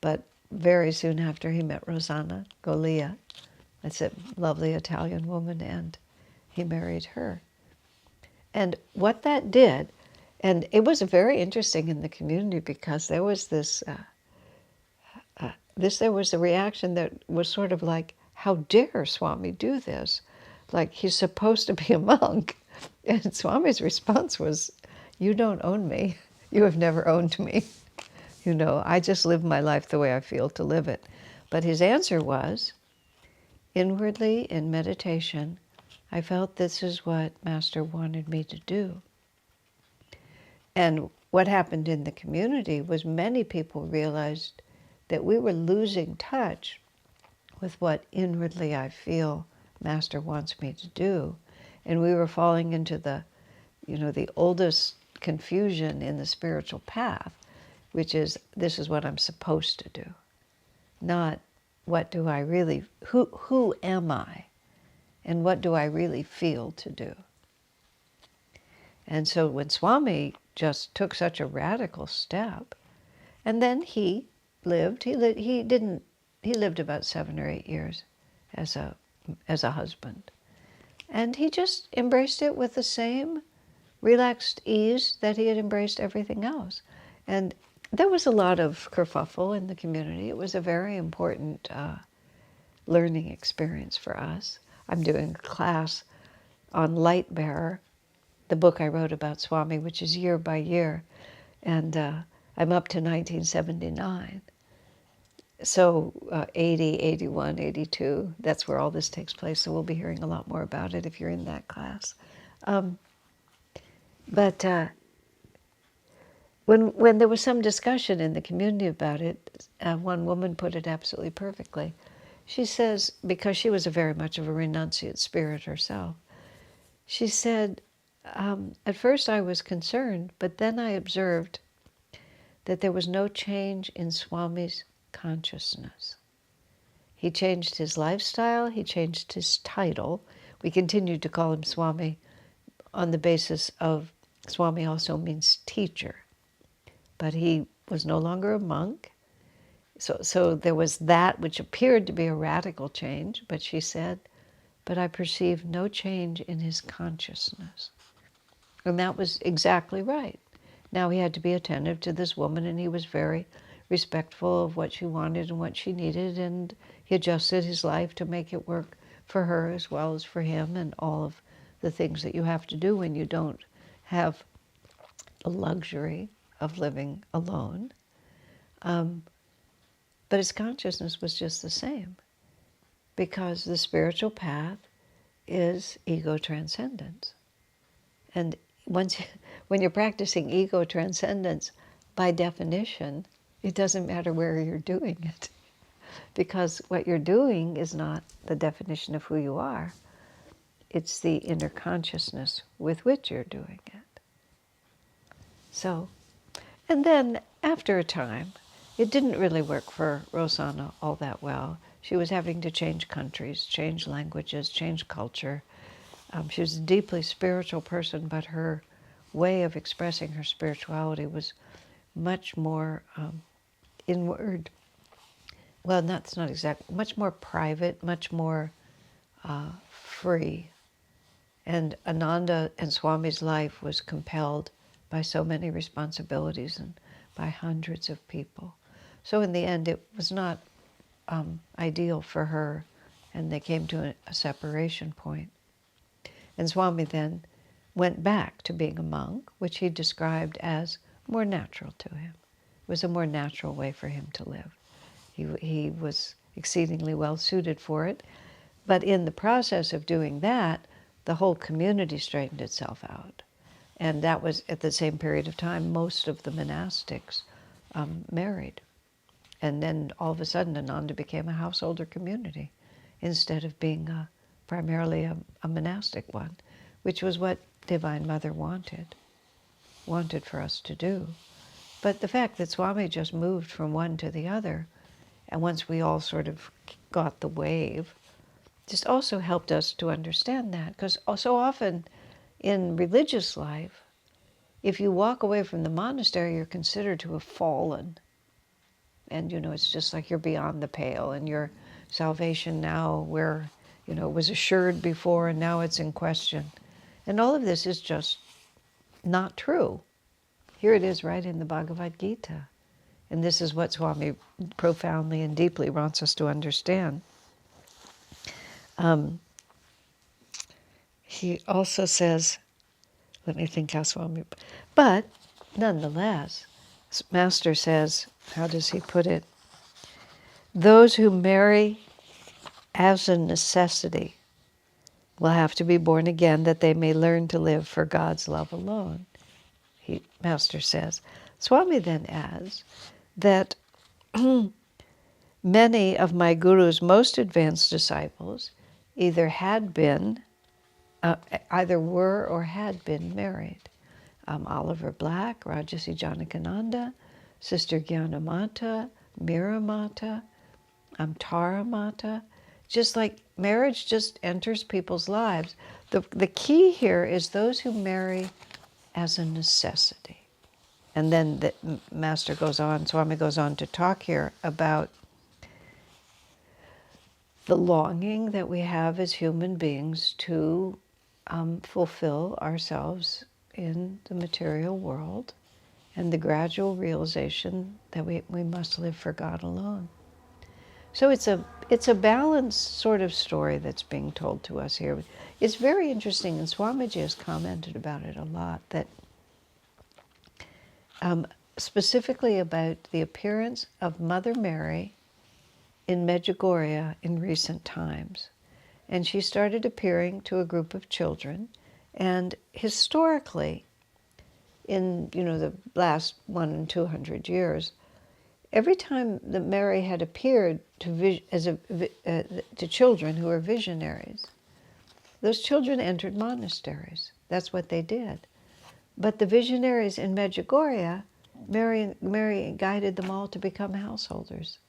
But very soon after, he met Rosanna Golia. That's a lovely Italian woman, and he married her. And what that did, and it was very interesting in the community, because there was there was a reaction that was sort of like, how dare Swami do this? Like, he's supposed to be a monk. And Swami's response was, you don't own me. You have never owned me. I just live my life the way I feel to live it. But his answer was, inwardly in meditation, I felt this is what Master wanted me to do. And what happened in the community was many people realized that we were losing touch with what inwardly I feel Master wants me to do. And we were falling into the oldest confusion in the spiritual path, which is, this is what I'm supposed to do, not what do I really, who am I, and what do I really feel to do. And so when Swami just took such a radical step, and then he lived about 7 or 8 years as a husband. And he just embraced it with the same relaxed ease that he had embraced everything else. And there was a lot of kerfuffle in the community. It was a very important learning experience for us. I'm doing a class on Light Bearer, the book I wrote about Swami, which is year by year. And I'm up to 1979. So 80, 81, 82, that's where all this takes place. So we'll be hearing a lot more about it if you're in that class. But when there was some discussion in the community about it, one woman put it absolutely perfectly. She says, because she was very much of a renunciate spirit herself, she said, at first I was concerned, but then I observed that there was no change in Swami's consciousness. He changed his lifestyle, he changed his title. We continued to call him Swami on the basis of Swami also means teacher. But he was no longer a monk. So there was that which appeared to be a radical change, but she said, but I perceived no change in his consciousness. And that was exactly right. Now he had to be attentive to this woman, and he was very respectful of what she wanted and what she needed, and he adjusted his life to make it work for her as well as for him, and all of the things that you have to do when you don't have the luxury of living alone. But his consciousness was just the same, because the spiritual path is ego transcendence. And when you're practicing ego transcendence, by definition, it doesn't matter where you're doing it, because what you're doing is not the definition of who you are. It's the inner consciousness with which you're doing it. So, and then after a time, it didn't really work for Rosanna all that well. She was having to change countries, change languages, change culture. She was a deeply spiritual person, but her way of expressing her spirituality was much more inward. Well, that's not exact. Much more private, much more free. And Ananda and Swami's life was compelled by so many responsibilities and by hundreds of people. So in the end, it was not ideal for her, and they came to a separation point. And Swami then went back to being a monk, which he described as more natural to him. It was a more natural way for him to live. He was exceedingly well suited for it. But in the process of doing that, the whole community straightened itself out. And that was at the same period of time, most of the monastics married. And then all of a sudden, Ananda became a householder community instead of being primarily a monastic one, which was what Divine Mother wanted for us to do. But the fact that Swami just moved from one to the other, and once we all sort of got the wave, just also helped us to understand that. Because so often in religious life, if you walk away from the monastery, you're considered to have fallen. And, it's just like you're beyond the pale, and your salvation now, where, it was assured before and now it's in question. And all of this is just not true. Here it is right in the Bhagavad Gita. And this is what Swami profoundly and deeply wants us to understand. He also says, let me think how Swami, but nonetheless, Master says, how does he put it? Those who marry as a necessity will have to be born again that they may learn to live for God's love alone. Master says. Swami then adds that many of my Guru's most advanced disciples either were or had been married. Oliver Black, Rajarsi Janakananda, Sister Gyanamata, Mira Mata, Tara Mata. Just like marriage just enters people's lives. The key here is those who marry as a necessity. And then the Master goes on, Swami goes on to talk here about the longing that we have as human beings to fulfill ourselves in the material world, and the gradual realization that we must live for God alone. So it's a balanced sort of story that's being told to us here. It's very interesting, and Swamiji has commented about it a lot, that specifically about the appearance of Mother Mary in Medjugorje in recent times. And she started appearing to a group of children, and historically, in the last 100 and 200 years, every time that Mary had appeared to children who were visionaries, those children entered monasteries. That's what they did. But the visionaries in Medjugorje, Mary guided them all to become householders.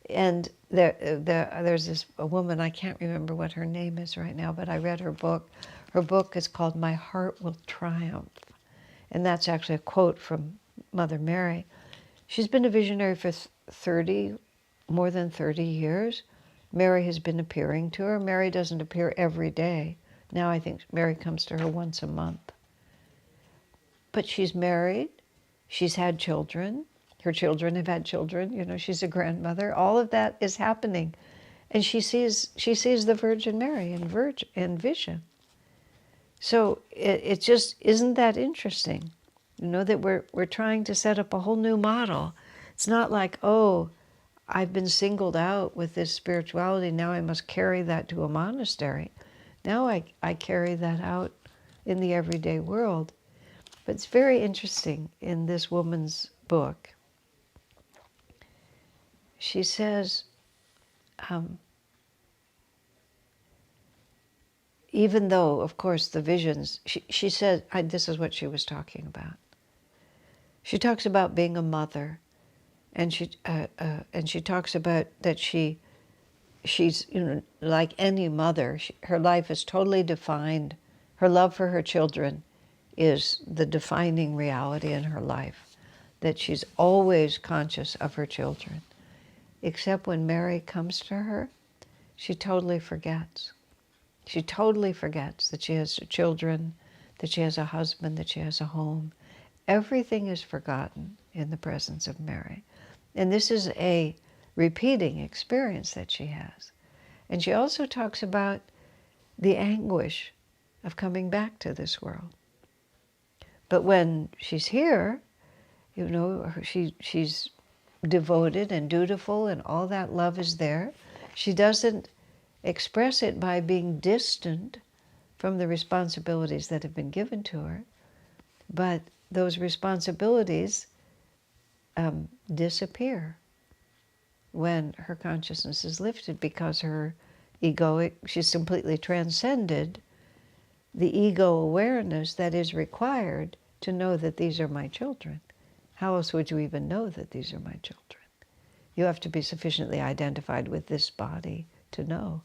And there's a woman, I can't remember what her name is right now, but I read her book. Her book is called My Heart Will Triumph. And that's actually a quote from Mother Mary. She's been a visionary for more than 30 years. Mary has been appearing to her. Mary doesn't appear every day. Now I think Mary comes to her once a month. But she's married. She's had children. Her children have had children. She's a grandmother. All of that is happening. And she sees the Virgin Mary in vision. So it just, isn't that interesting? That we're trying to set up a whole new model. It's not like, oh, I've been singled out with this spirituality, now I must carry that to a monastery. Now I carry that out in the everyday world. But it's very interesting in this woman's book. She says, even though, of course, the visions, she said, this is what she was talking about. She talks about being a mother, and she talks about that she's like any mother. Her life is totally defined. Her love for her children is the defining reality in her life. that she's always conscious of her children. Except when Mary comes to her, she totally forgets. She totally forgets that she has children, that she has a husband, that she has a home. Everything is forgotten in the presence of Mary. And this is a repeating experience that she has. And she also talks about the anguish of coming back to this world. But when she's here, you know, she's devoted and dutiful and all that love is there. She doesn't express it by being distant from the responsibilities that have been given to her, but those responsibilities disappear when her consciousness is lifted, because her egoic, she's completely transcended the ego awareness that is required to know that these are my children. How else would you even know that these are my children? You have to be sufficiently identified with this body to know.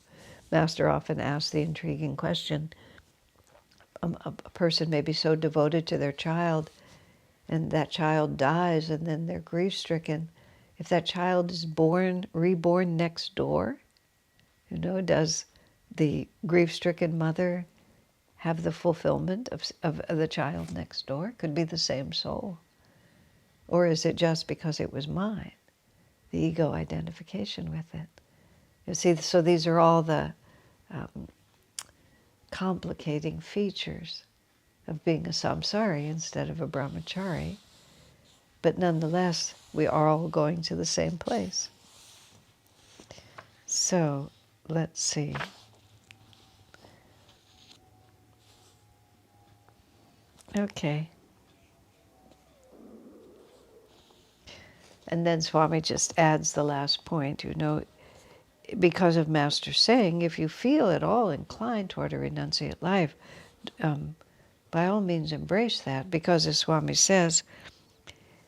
Master often asks the intriguing question, a person may be so devoted to their child, and that child dies, and then they're grief-stricken. If that child is reborn next door, you know, does the grief-stricken mother have the fulfillment of the child next door? Could be the same soul. Or is it just because it was mine? The ego identification with it. You see, so these are all the complicating features of being a samsari instead of a brahmachari. But nonetheless, we are all going to the same place. So, let's see. Okay. And then Swami just adds the last point, you know, because of Master saying, if you feel at all inclined toward a renunciate life, by all means embrace that, because as Swami says,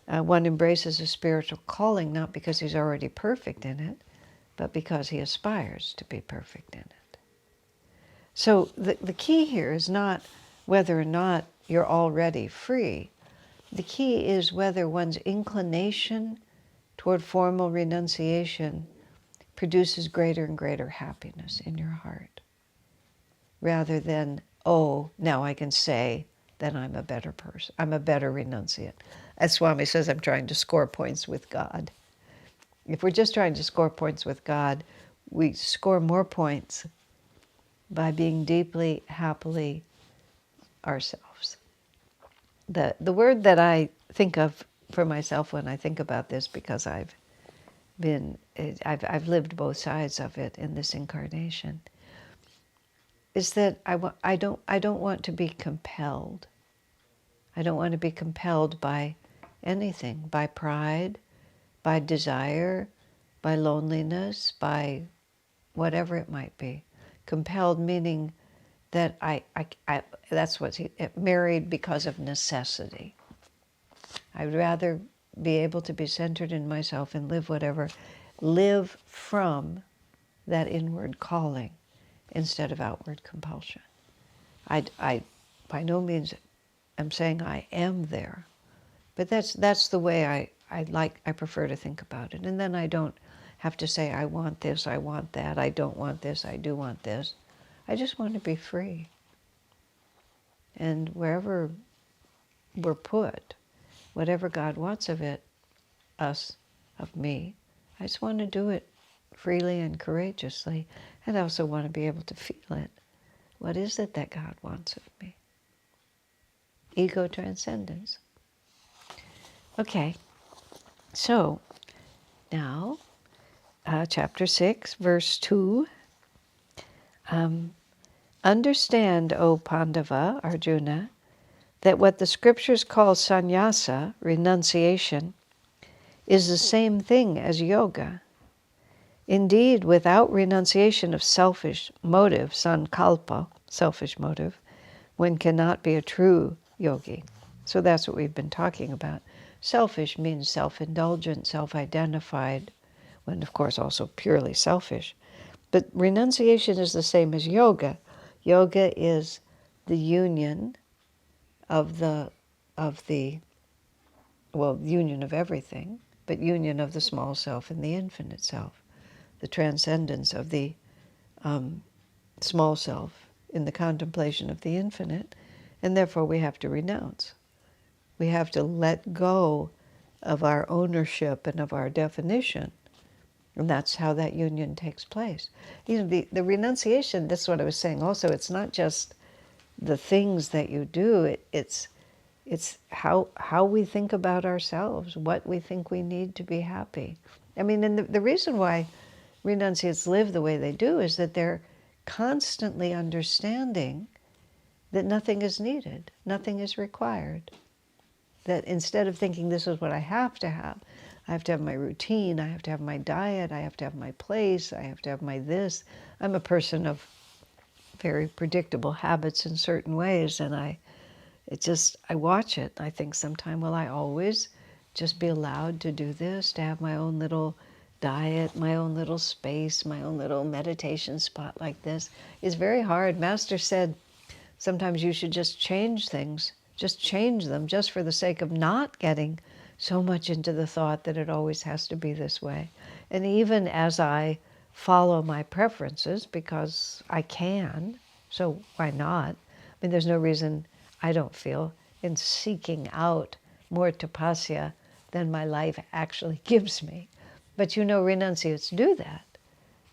one embraces a spiritual calling not because he's already perfect in it, but because he aspires to be perfect in it. So the key here is not whether or not you're already free. The key is whether one's inclination toward formal renunciation produces greater and greater happiness in your heart, rather than, oh, now I can say that I'm a better person, I'm a better renunciate. As Swami says, I'm trying to score points with God. If we're just trying to score points with God, we score more points by being deeply, happily ourselves. The word that I think of for myself when I think about this, because I've lived both sides of it in this incarnation, is that I don't want to be compelled. I don't want to be compelled by anything, by pride, by desire, by loneliness, by whatever it might be. Compelled meaning that that's what's married because of necessity. I'd rather be able to be centered in myself and live from that inward calling instead of outward compulsion. I by no means am saying I am there, but that's the way I prefer to think about it. And then I don't have to say I want this, I want that, I don't want this, I do want this. I just want to be free. And wherever we're put, whatever God wants of it, us, of me, I just want to do it freely and courageously. And I also want to be able to feel it. What is it that God wants of me? Ego transcendence. Okay, so now, chapter 6, verse 2. Understand, O Pandava, Arjuna, that what the scriptures call sannyasa, renunciation, is the same thing as yoga. Indeed, without renunciation of selfish motive, sankalpa, selfish motive, one cannot be a true yogi. So that's what we've been talking about. Selfish means self-indulgent, self-identified, when of course also purely selfish. But renunciation is the same as yoga. Yoga is the union of the well, union of everything, but union of the small self and the infinite self, the transcendence of the small self in the contemplation of the infinite, and therefore we have to renounce. We have to let go of our ownership and of our definition, and that's how that union takes place. You know, the renunciation, that's what I was saying also, it's not just the things that you do, it's how we think about ourselves, what we think we need to be happy. I mean, and the reason why renunciates live the way they do is that they're constantly understanding that nothing is needed, nothing is required. That instead of thinking this is what I have to have my routine, I have to have my diet, I have to have my place, I have to have my this. I'm a person of very predictable habits in certain ways, and I watch it. I think sometime, will I always just be allowed to do this, to have my own little diet, my own little space, my own little meditation spot like this? It's very hard. Master said, sometimes you should just change things, just change them, just for the sake of not getting so much into the thought that it always has to be this way. And even as I follow my preferences, because I can, so why not? I mean, there's no reason, I don't feel, in seeking out more tapasya than my life actually gives me. But you know, renunciates do that.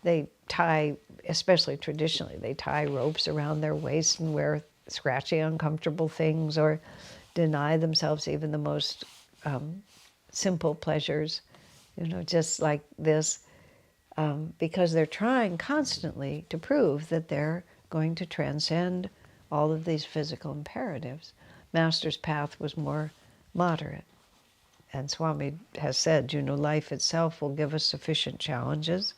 They tie, especially traditionally, they tie ropes around their waist and wear scratchy, uncomfortable things, or deny themselves even the most simple pleasures, you know, just like this, because they're trying constantly to prove that they're going to transcend all of these physical imperatives. Master's path was more moderate. And Swami has said, you know, life itself will give us sufficient challenges.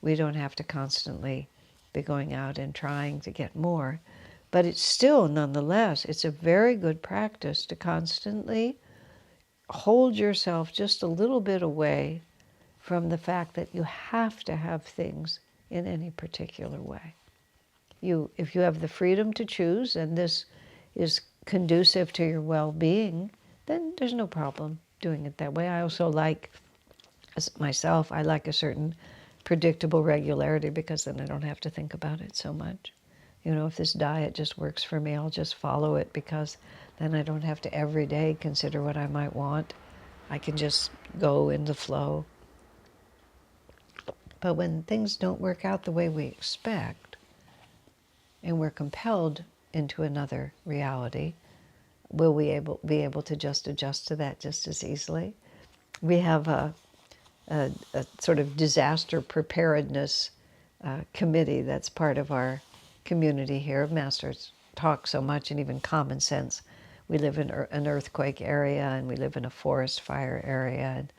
We don't have to constantly be going out and trying to get more. But it's still, nonetheless, it's a very good practice to constantly hold yourself just a little bit away from the fact that you have to have things in any particular way. If you have the freedom to choose, and this is conducive to your well-being, then there's no problem doing it that way. I also like, myself, I like a certain predictable regularity, because then I don't have to think about it so much. You know, if this diet just works for me, I'll just follow it, because then I don't have to every day consider what I might want. I can just go in the flow. But when things don't work out the way we expect, and we're compelled into another reality, will we be able to just adjust to that just as easily? We have a sort of disaster preparedness committee that's part of our community here. Masters talk so much, and even common sense. We live in an earthquake area, and we live in a forest fire area. And,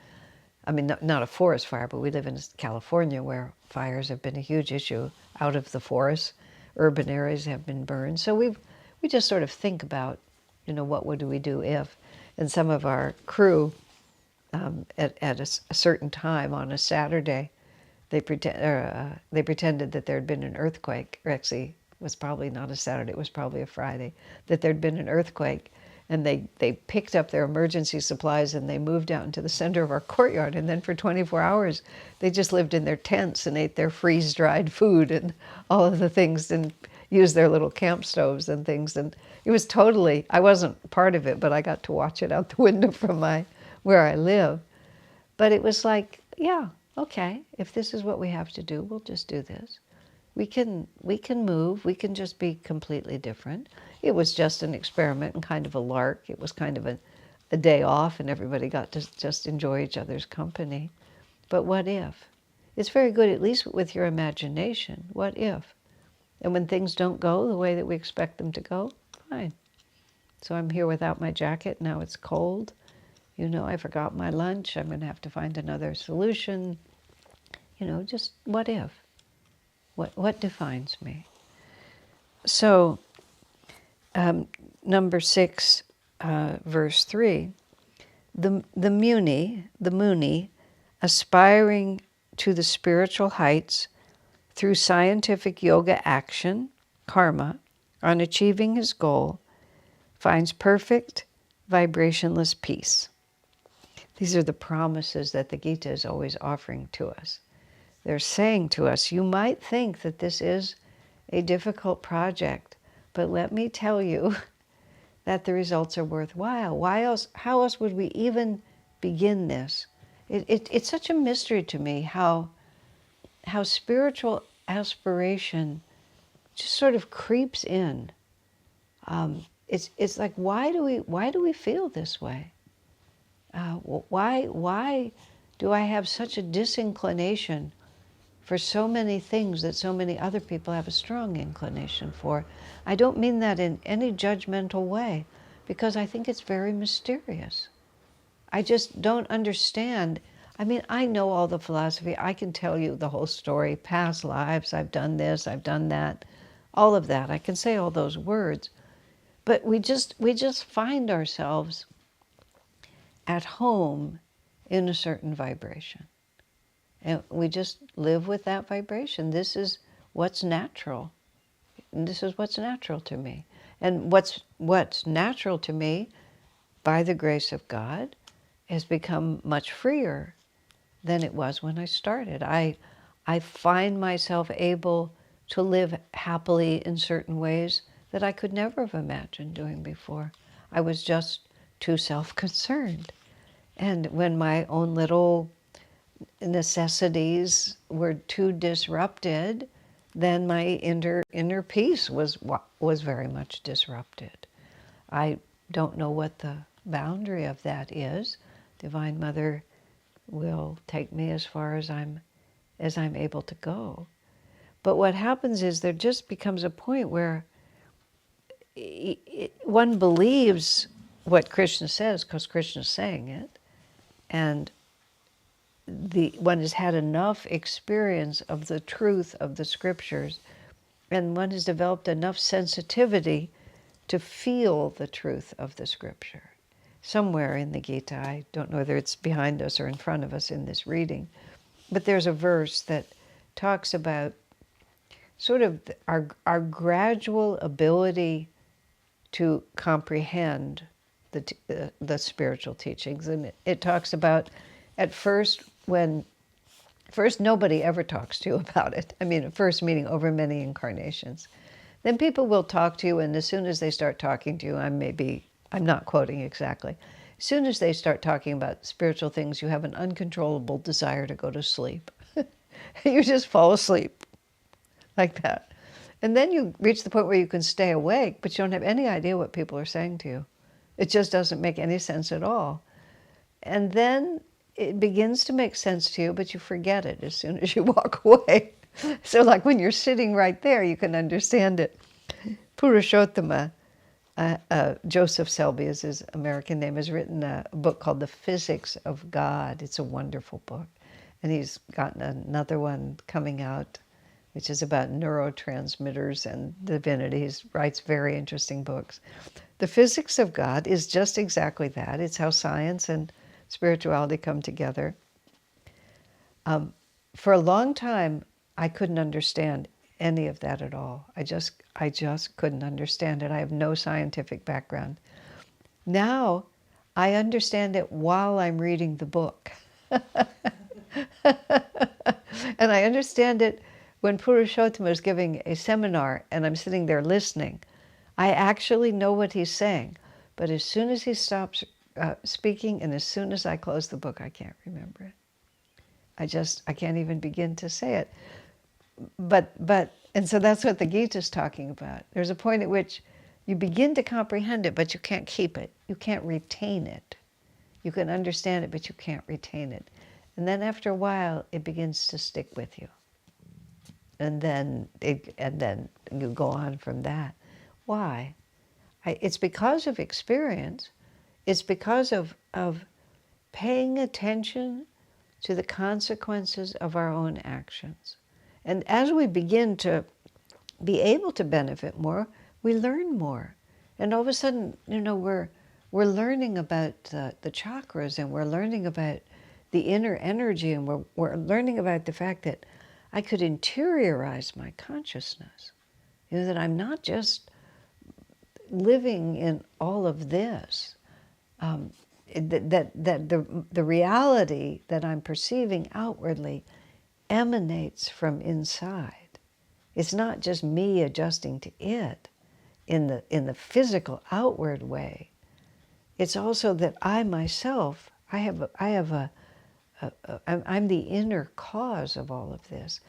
I mean, not a forest fire, but we live in California, where fires have been a huge issue out of the forest. Urban areas have been burned. So we just sort of think about, you know, what would we do if? And some of our crew, at a certain time on a Saturday, they pretended that there had been an earthquake, or actually it was probably not a Saturday, it was probably a Friday, that there'd been an earthquake, and they picked up their emergency supplies and they moved out into the center of our courtyard, and then for 24 hours they just lived in their tents and ate their freeze-dried food and all of the things, and used their little camp stoves and things. And it was totally, I wasn't part of it, but I got to watch it out the window from where I live. But it was like, yeah, okay, if this is what we have to do, we'll just do this. We can move, we can just be completely different. It was just an experiment and kind of a lark. It was kind of a day off, and everybody got to just enjoy each other's company. But what if? It's very good, at least with your imagination. What if? And when things don't go the way that we expect them to go, fine. So I'm here without my jacket, now it's cold. You know, I forgot my lunch, I'm going to have to find another solution. You know, just what if? What defines me? So, number 6, verse 3, the Muni, aspiring to the spiritual heights through scientific yoga action, karma, on achieving his goal, finds perfect vibrationless peace. These are the promises that the Gita is always offering to us. They're saying to us, you might think that this is a difficult project, but let me tell you that the results are worthwhile. Why else? How else would we even begin this? It's such a mystery to me how spiritual aspiration just sort of creeps in. It's like, why do we feel this way? Why do I have such a disinclination for so many things that so many other people have a strong inclination for? I don't mean that in any judgmental way, because I think it's very mysterious. I just don't understand. I mean, I know all the philosophy. I can tell you the whole story, past lives, I've done this, I've done that, all of that. I can say all those words. But we just find ourselves at home in a certain vibration. And we just live with that vibration. This is what's natural. And this is what's natural to me. And what's natural to me, by the grace of God, has become much freer than it was when I started. I find myself able to live happily in certain ways that I could never have imagined doing before. I was just too self-concerned. And when my own little necessities were too disrupted, then my inner peace was very much disrupted. I don't know what the boundary of that is. Divine Mother will take me as far as I'm able to go. But what happens is there just becomes a point where one believes what Krishna says because Krishna's saying it, and one has had enough experience of the truth of the scriptures, and one has developed enough sensitivity to feel the truth of the scripture. Somewhere in the Gita, I don't know whether it's behind us or in front of us in this reading, but there's a verse that talks about sort of our gradual ability to comprehend the spiritual teachings. And it talks about, at first nobody ever talks to you about it. I mean, at first meaning over many incarnations. Then people will talk to you, and as soon as they start talking to you, I'm not quoting exactly, as soon as they start talking about spiritual things, you have an uncontrollable desire to go to sleep. You just fall asleep like that. And then you reach the point where you can stay awake, but you don't have any idea what people are saying to you. It just doesn't make any sense at all. And then it begins to make sense to you, but you forget it as soon as you walk away. So like when you're sitting right there, you can understand it. Purushottama, Joseph Selby is his American name, has written a book called The Physics of God. It's a wonderful book. And he's gotten another one coming out, which is about neurotransmitters and divinity. He writes very interesting books. The Physics of God is just exactly that. It's how science and spirituality come together. For a long time, I couldn't understand any of that at all. I just couldn't understand it. I have no scientific background. Now, I understand it while I'm reading the book. And I understand it when Purushottama is giving a seminar and I'm sitting there listening. I actually know what he's saying. But as soon as he stops speaking and as soon as I close the book, I can't remember it. I can't even begin to say it. And so that's what the Gita is talking about. There's a point at which you begin to comprehend it, but you can't keep it. You can't retain it. You can understand it, but you can't retain it. And then after a while, it begins to stick with you. And then you go on from that. Why? It's because of experience. It's because of paying attention to the consequences of our own actions. And as we begin to be able to benefit more, we learn more. And all of a sudden, we're learning about the chakras, and we're learning about the inner energy, and we're learning about the fact that I could interiorize my consciousness. That I'm not just living in all of this. that the reality that I'm perceiving outwardly emanates from inside. It's not just me adjusting to it in the physical outward way. It's also that I myself, I'm the inner cause of all of this.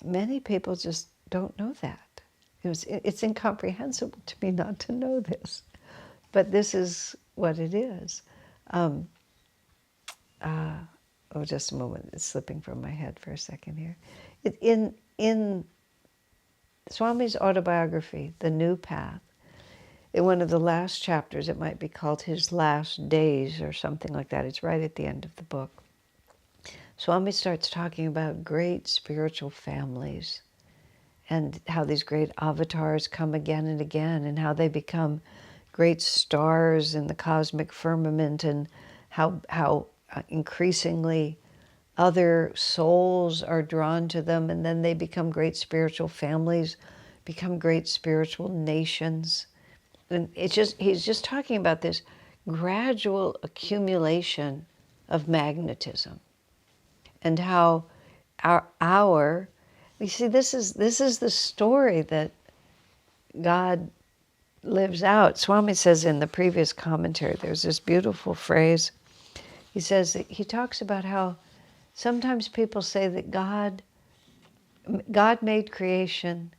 Many people just don't know that. It's incomprehensible to me not to know this, but this is what it is. Just a moment. It's slipping from my head for a second here. In Swami's autobiography, The New Path, in one of the last chapters, it might be called His Last Days or something like that. It's right at the end of the book. Swami starts talking about great spiritual families and how these great avatars come again and again, and how they become great stars in the cosmic firmament, and how increasingly other souls are drawn to them, and then they become great spiritual families, become great spiritual nations. And he's just talking about this gradual accumulation of magnetism, and how you see, this is the story that God lives out. Swami says in the previous commentary, there's this beautiful phrase. He says that he talks about how sometimes people say that God made creation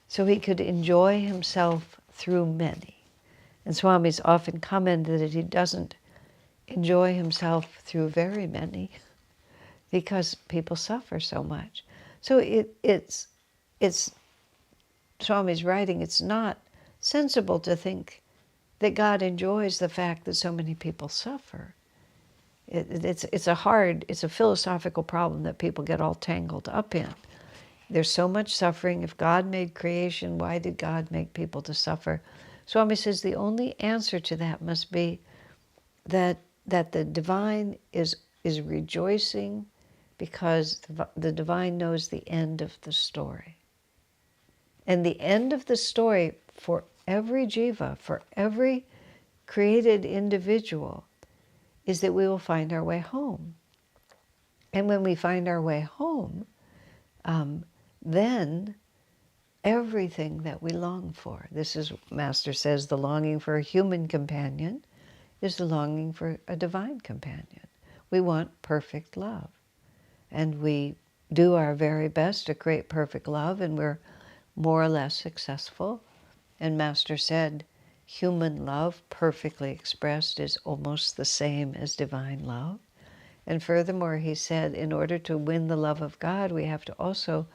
so he could enjoy himself through many. And Swami's often commented that he doesn't enjoy himself through very many because people suffer so much. So it's Swami's writing, it's not sensible to think that God enjoys the fact that so many people suffer. It's a philosophical problem that people get all tangled up in. There's so much suffering. If God made creation, why did God make people to suffer? Swami says the only answer to that must be that the divine is rejoicing because the divine knows the end of the story. And the end of the story for every jiva, for every created individual, is that we will find our way home. And when we find our way home, then everything that we long for, this is, Master says, the longing for a human companion is the longing for a divine companion. We want perfect love. And we do our very best to create perfect love, and we're more or less successful. And Master said, human love, perfectly expressed, is almost the same as divine love. And furthermore, he said, in order to win the love of God, we have to also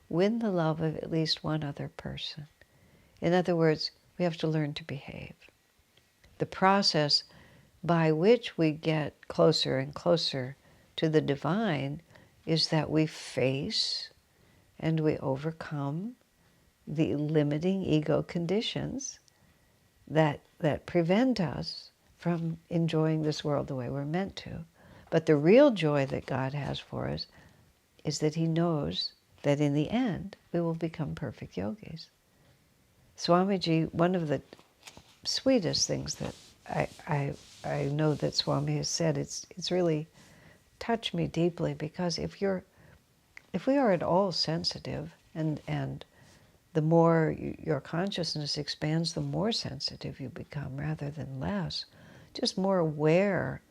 win the love of at least one other person. In other words, we have to learn to behave. The process by which we get closer and closer to the divine is that we face and we overcome the limiting ego conditions that prevent us from enjoying this world the way we're meant to. But the real joy that God has for us is that he knows that in the end we will become perfect yogis. Swamiji, one of the sweetest things that I know that Swami has said, it's really touched me deeply, because if we are at all sensitive, and the more your consciousness expands, the more sensitive you become rather than less, just more aware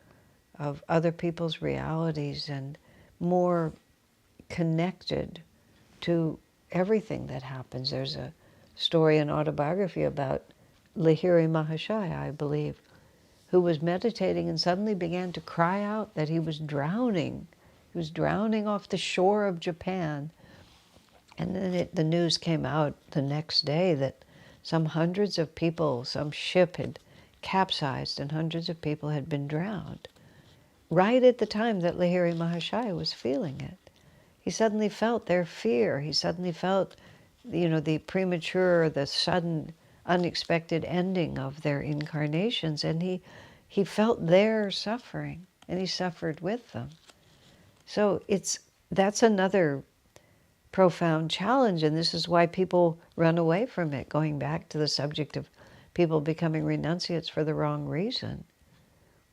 of other people's realities and more connected to everything that happens. There's a story, an autobiography about Lahiri Mahashaya, I believe, who was meditating and suddenly began to cry out that he was drowning. He was drowning off the shore of Japan. And then the news came out the next day that some hundreds of people, some ship had capsized and hundreds of people had been drowned. Right at the time that Lahiri Mahashaya was feeling it. He suddenly felt their fear. He suddenly felt, the premature, the sudden, unexpected ending of their incarnations. And he felt their suffering, and he suffered with them. So that's another profound challenge, and this is why people run away from it, going back to the subject of people becoming renunciates for the wrong reason.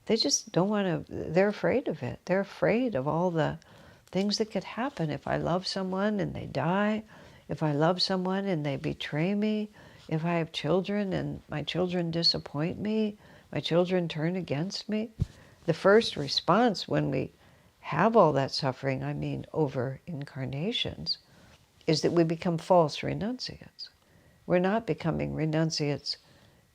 They just don't want to, they're afraid of it. They're afraid of all the things that could happen if I love someone and they die, if I love someone and they betray me, if I have children and my children disappoint me, my children turn against me. The first response when we have all that suffering, I mean over incarnations, is that we become false renunciates. We're not becoming renunciates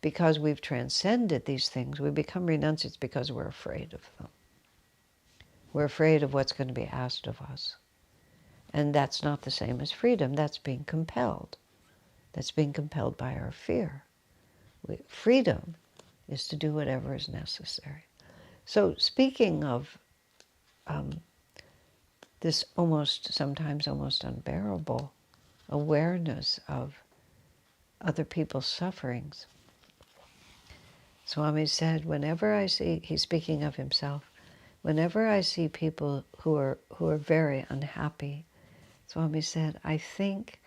because we've transcended these things. We become renunciates because we're afraid of them. We're afraid of what's going to be asked of us. And that's not the same as freedom. That's being compelled. That's being compelled by our fear. Freedom is to do whatever is necessary. So speaking of this sometimes almost unbearable awareness of other people's sufferings, Swami said, whenever I see, he's speaking of himself, whenever I see people who are very unhappy, Swami said, I think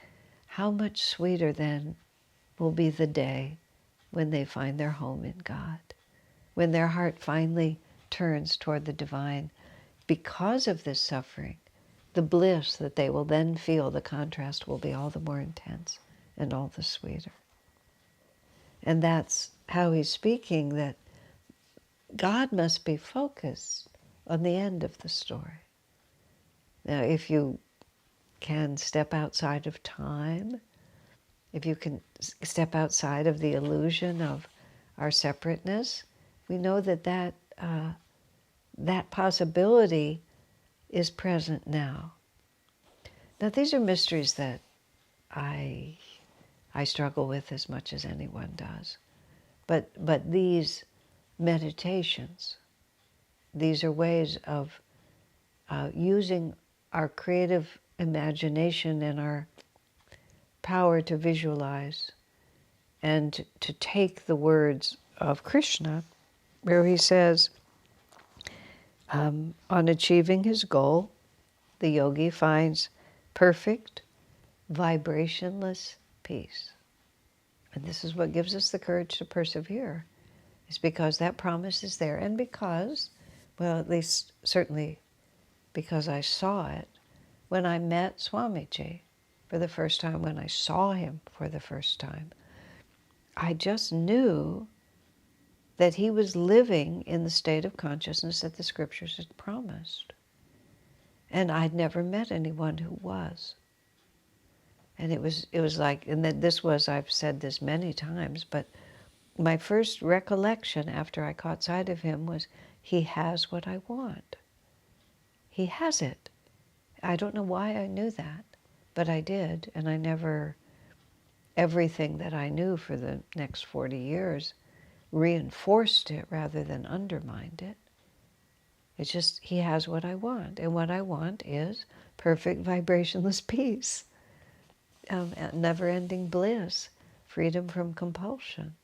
how much sweeter then will be the day when they find their home in God, when their heart finally turns toward the divine. Because of this suffering, the bliss that they will then feel, the contrast will be all the more intense and all the sweeter. And that's how he's speaking, that God must be focused on the end of the story. Now, if you can step outside of time, if you can step outside of the illusion of our separateness, we know that that possibility is present now. Now, these are mysteries that I struggle with as much as anyone does. But these meditations, these are ways of using our creative imagination and our power to visualize and to take the words of Krishna, where he says, on achieving his goal, the yogi finds perfect, vibrationless peace. And this is what gives us the courage to persevere, is because that promise is there, and because, well, at least certainly because I saw it when I met Swamiji for the first time, when I saw him for the first time. I just knew that he was living in the state of consciousness that the scriptures had promised. And I'd never met anyone who was. And it was like, and that this was, I've said this many times, but my first recollection after I caught sight of him was, he has what I want. He has it. I don't know why I knew that, but I did, and I never, everything that I knew for the next 40 years reinforced it rather than undermined it. It's just, he has what I want, and what I want is perfect vibrationless peace, never-ending bliss, freedom from compulsion.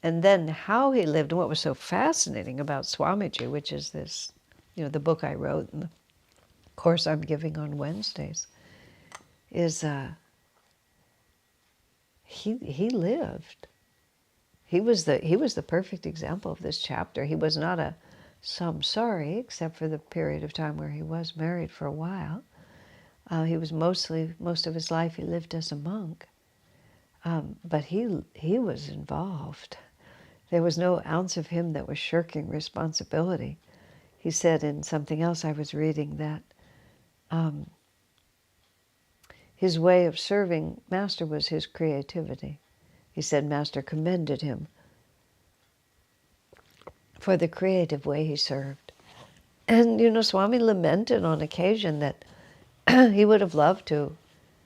And then how he lived, and what was so fascinating about Swamiji, which is this, the book I wrote and the course I'm giving on Wednesdays, is he lived. He was the perfect example of this chapter. He was not a samsari, except for the period of time where he was married for a while. He was most of his life he lived as a monk. But he was involved. There was no ounce of him that was shirking responsibility. He said in something else I was reading that his way of serving Master was his creativity. He said Master commended him for the creative way he served. And, Swami lamented on occasion that he would have loved to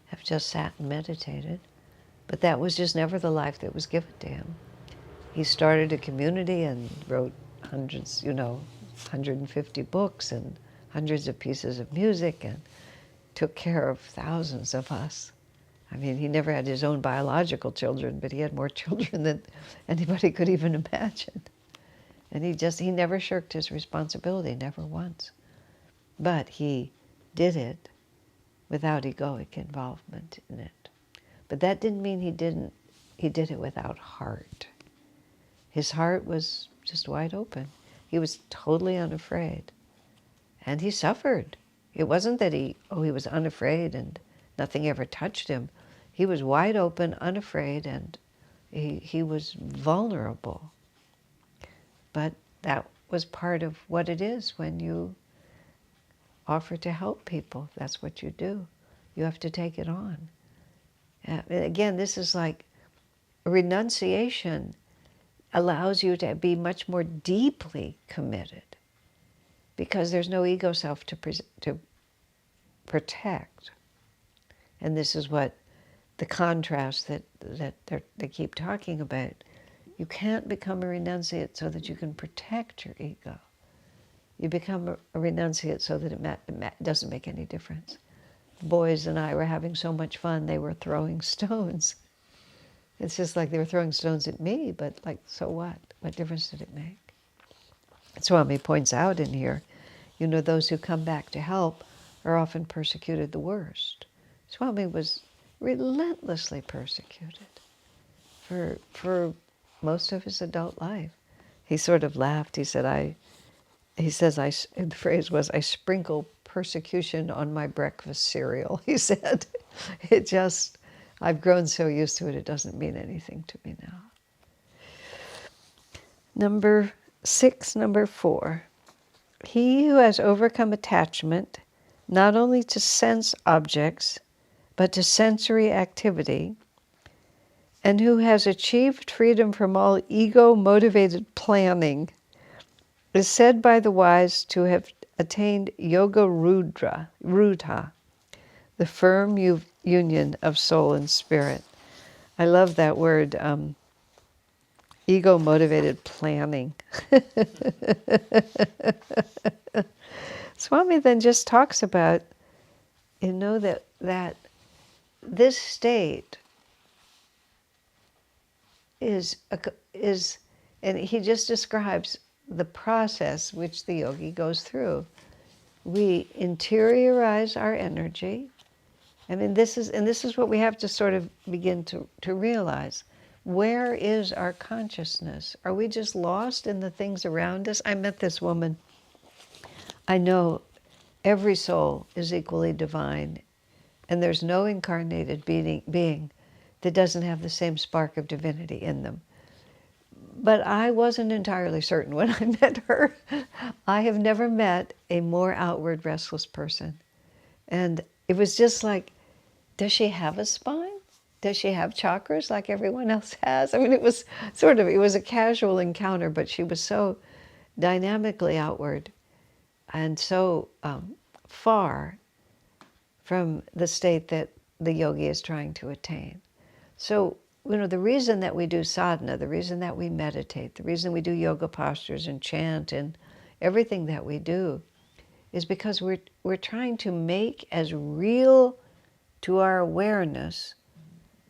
have just sat and meditated, but that was just never the life that was given to him. He started a community and wrote hundreds, 150 books and hundreds of pieces of music and took care of thousands of us. I mean, he never had his own biological children, but he had more children than anybody could even imagine. And he never shirked his responsibility, never once. But he did it without egoic involvement in it. But that didn't mean he did it without heart. His heart was just wide open. He was totally unafraid. And he suffered. It wasn't that he was unafraid and nothing ever touched him. He was wide open, unafraid, and he was vulnerable. But that was part of what it is when you offer to help people. That's what you do. You have to take it on. Again, this is like renunciation allows you to be much more deeply committed because there's no ego self to protect. And this is what the contrast that they keep talking about. You can't become a renunciate so that you can protect your ego. You become a renunciate so that it doesn't make any difference. The boys and I were having so much fun, they were throwing stones. It's just like they were throwing stones at me, but like, so what? What difference did it make? Swami points out in here, those who come back to help are often persecuted the worst. Swami was relentlessly persecuted for most of his adult life. He sort of laughed. He said, the phrase was, I sprinkle persecution on my breakfast cereal. He said, I've grown so used to it, it doesn't mean anything to me now. Number 4. He who has overcome attachment, not only to sense objects, but to sensory activity, and who has achieved freedom from all ego-motivated planning, is said by the wise to have attained yoga rudha, the firm union of soul and spirit. I love that word, ego-motivated planning. Swami then just talks about, that this state is, and he just describes the process which the yogi goes through. We interiorize our energy. I mean, this is what we have to sort of begin to realize. Where is our consciousness? Are we just lost in the things around us? I met this woman. I know every soul is equally divine, and there's no incarnated being that doesn't have the same spark of divinity in them. But I wasn't entirely certain when I met her. I have never met a more outward restless person. And it was just like, does she have a spine? Does she have chakras like everyone else has? I mean, it was a casual encounter, but she was so dynamically outward and so far from the state that the yogi is trying to attain. So, the reason that we do sadhana, the reason that we meditate, the reason we do yoga postures and chant and everything that we do is because we're trying to make as real to our awareness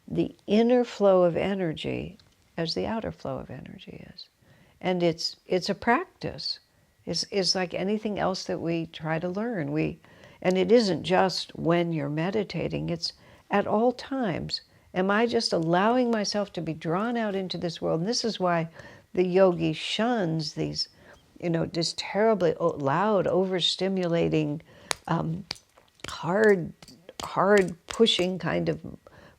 the inner flow of energy as the outer flow of energy is. And it's a practice. It's like anything else that we try to learn. And it isn't just when you're meditating, it's at all times. Am I just allowing myself to be drawn out into this world? And this is why the yogi shuns these, just terribly loud, overstimulating, hard pushing kind of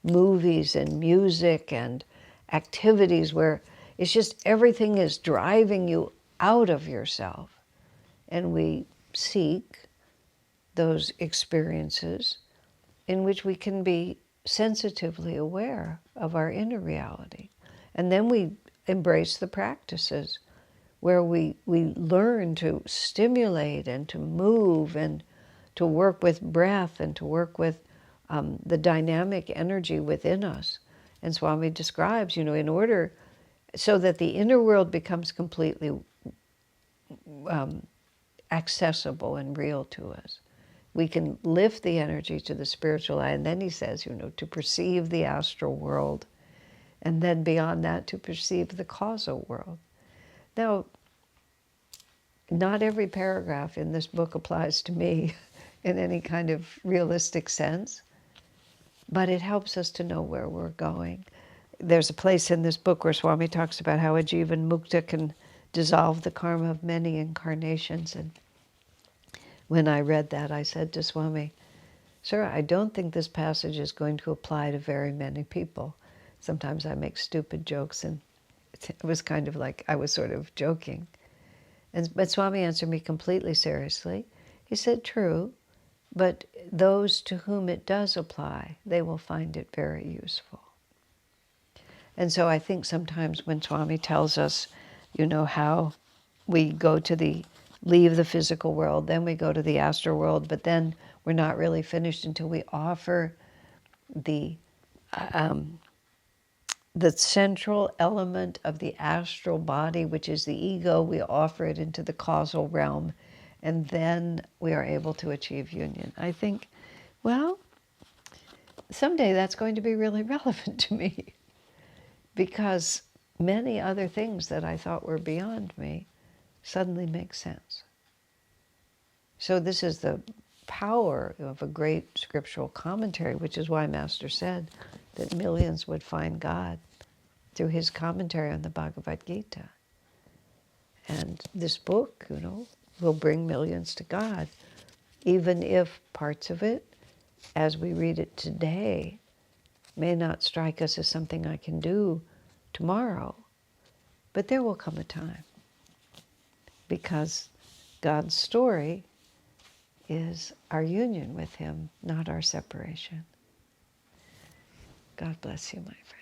movies and music and activities where it's just everything is driving you out of yourself. And we seek those experiences in which we can be sensitively aware of our inner reality. And then we embrace the practices where we learn to stimulate and to move and to work with breath and to work with the dynamic energy within us. And Swami describes, in order so that the inner world becomes completely accessible and real to us. We can lift the energy to the spiritual eye, and then he says, to perceive the astral world, and then beyond that, to perceive the causal world. Now, not every paragraph in this book applies to me in any kind of realistic sense, but it helps us to know where we're going. There's a place in this book where Swami talks about how a jivan mukta can dissolve the karma of many incarnations. And when I read that, I said to Swami, "Sir, I don't think this passage is going to apply to very many people." Sometimes I make stupid jokes, and it was kind of like I was sort of joking. But Swami answered me completely seriously. He said, "True, but those to whom it does apply, they will find it very useful." And so I think sometimes when Swami tells us, how we leave the physical world, then we go to the astral world, but then we're not really finished until we offer the central element of the astral body, which is the ego, we offer it into the causal realm, and then we are able to achieve union. I think, well, someday that's going to be really relevant to me, because many other things that I thought were beyond me suddenly make sense. So this is the power of a great scriptural commentary, which is why Master said that millions would find God through his commentary on the Bhagavad Gita. And this book, will bring millions to God, even if parts of it, as we read it today, may not strike us as something I can do tomorrow. But there will come a time, because God's story is our union with him, not our separation. God bless you, my friend.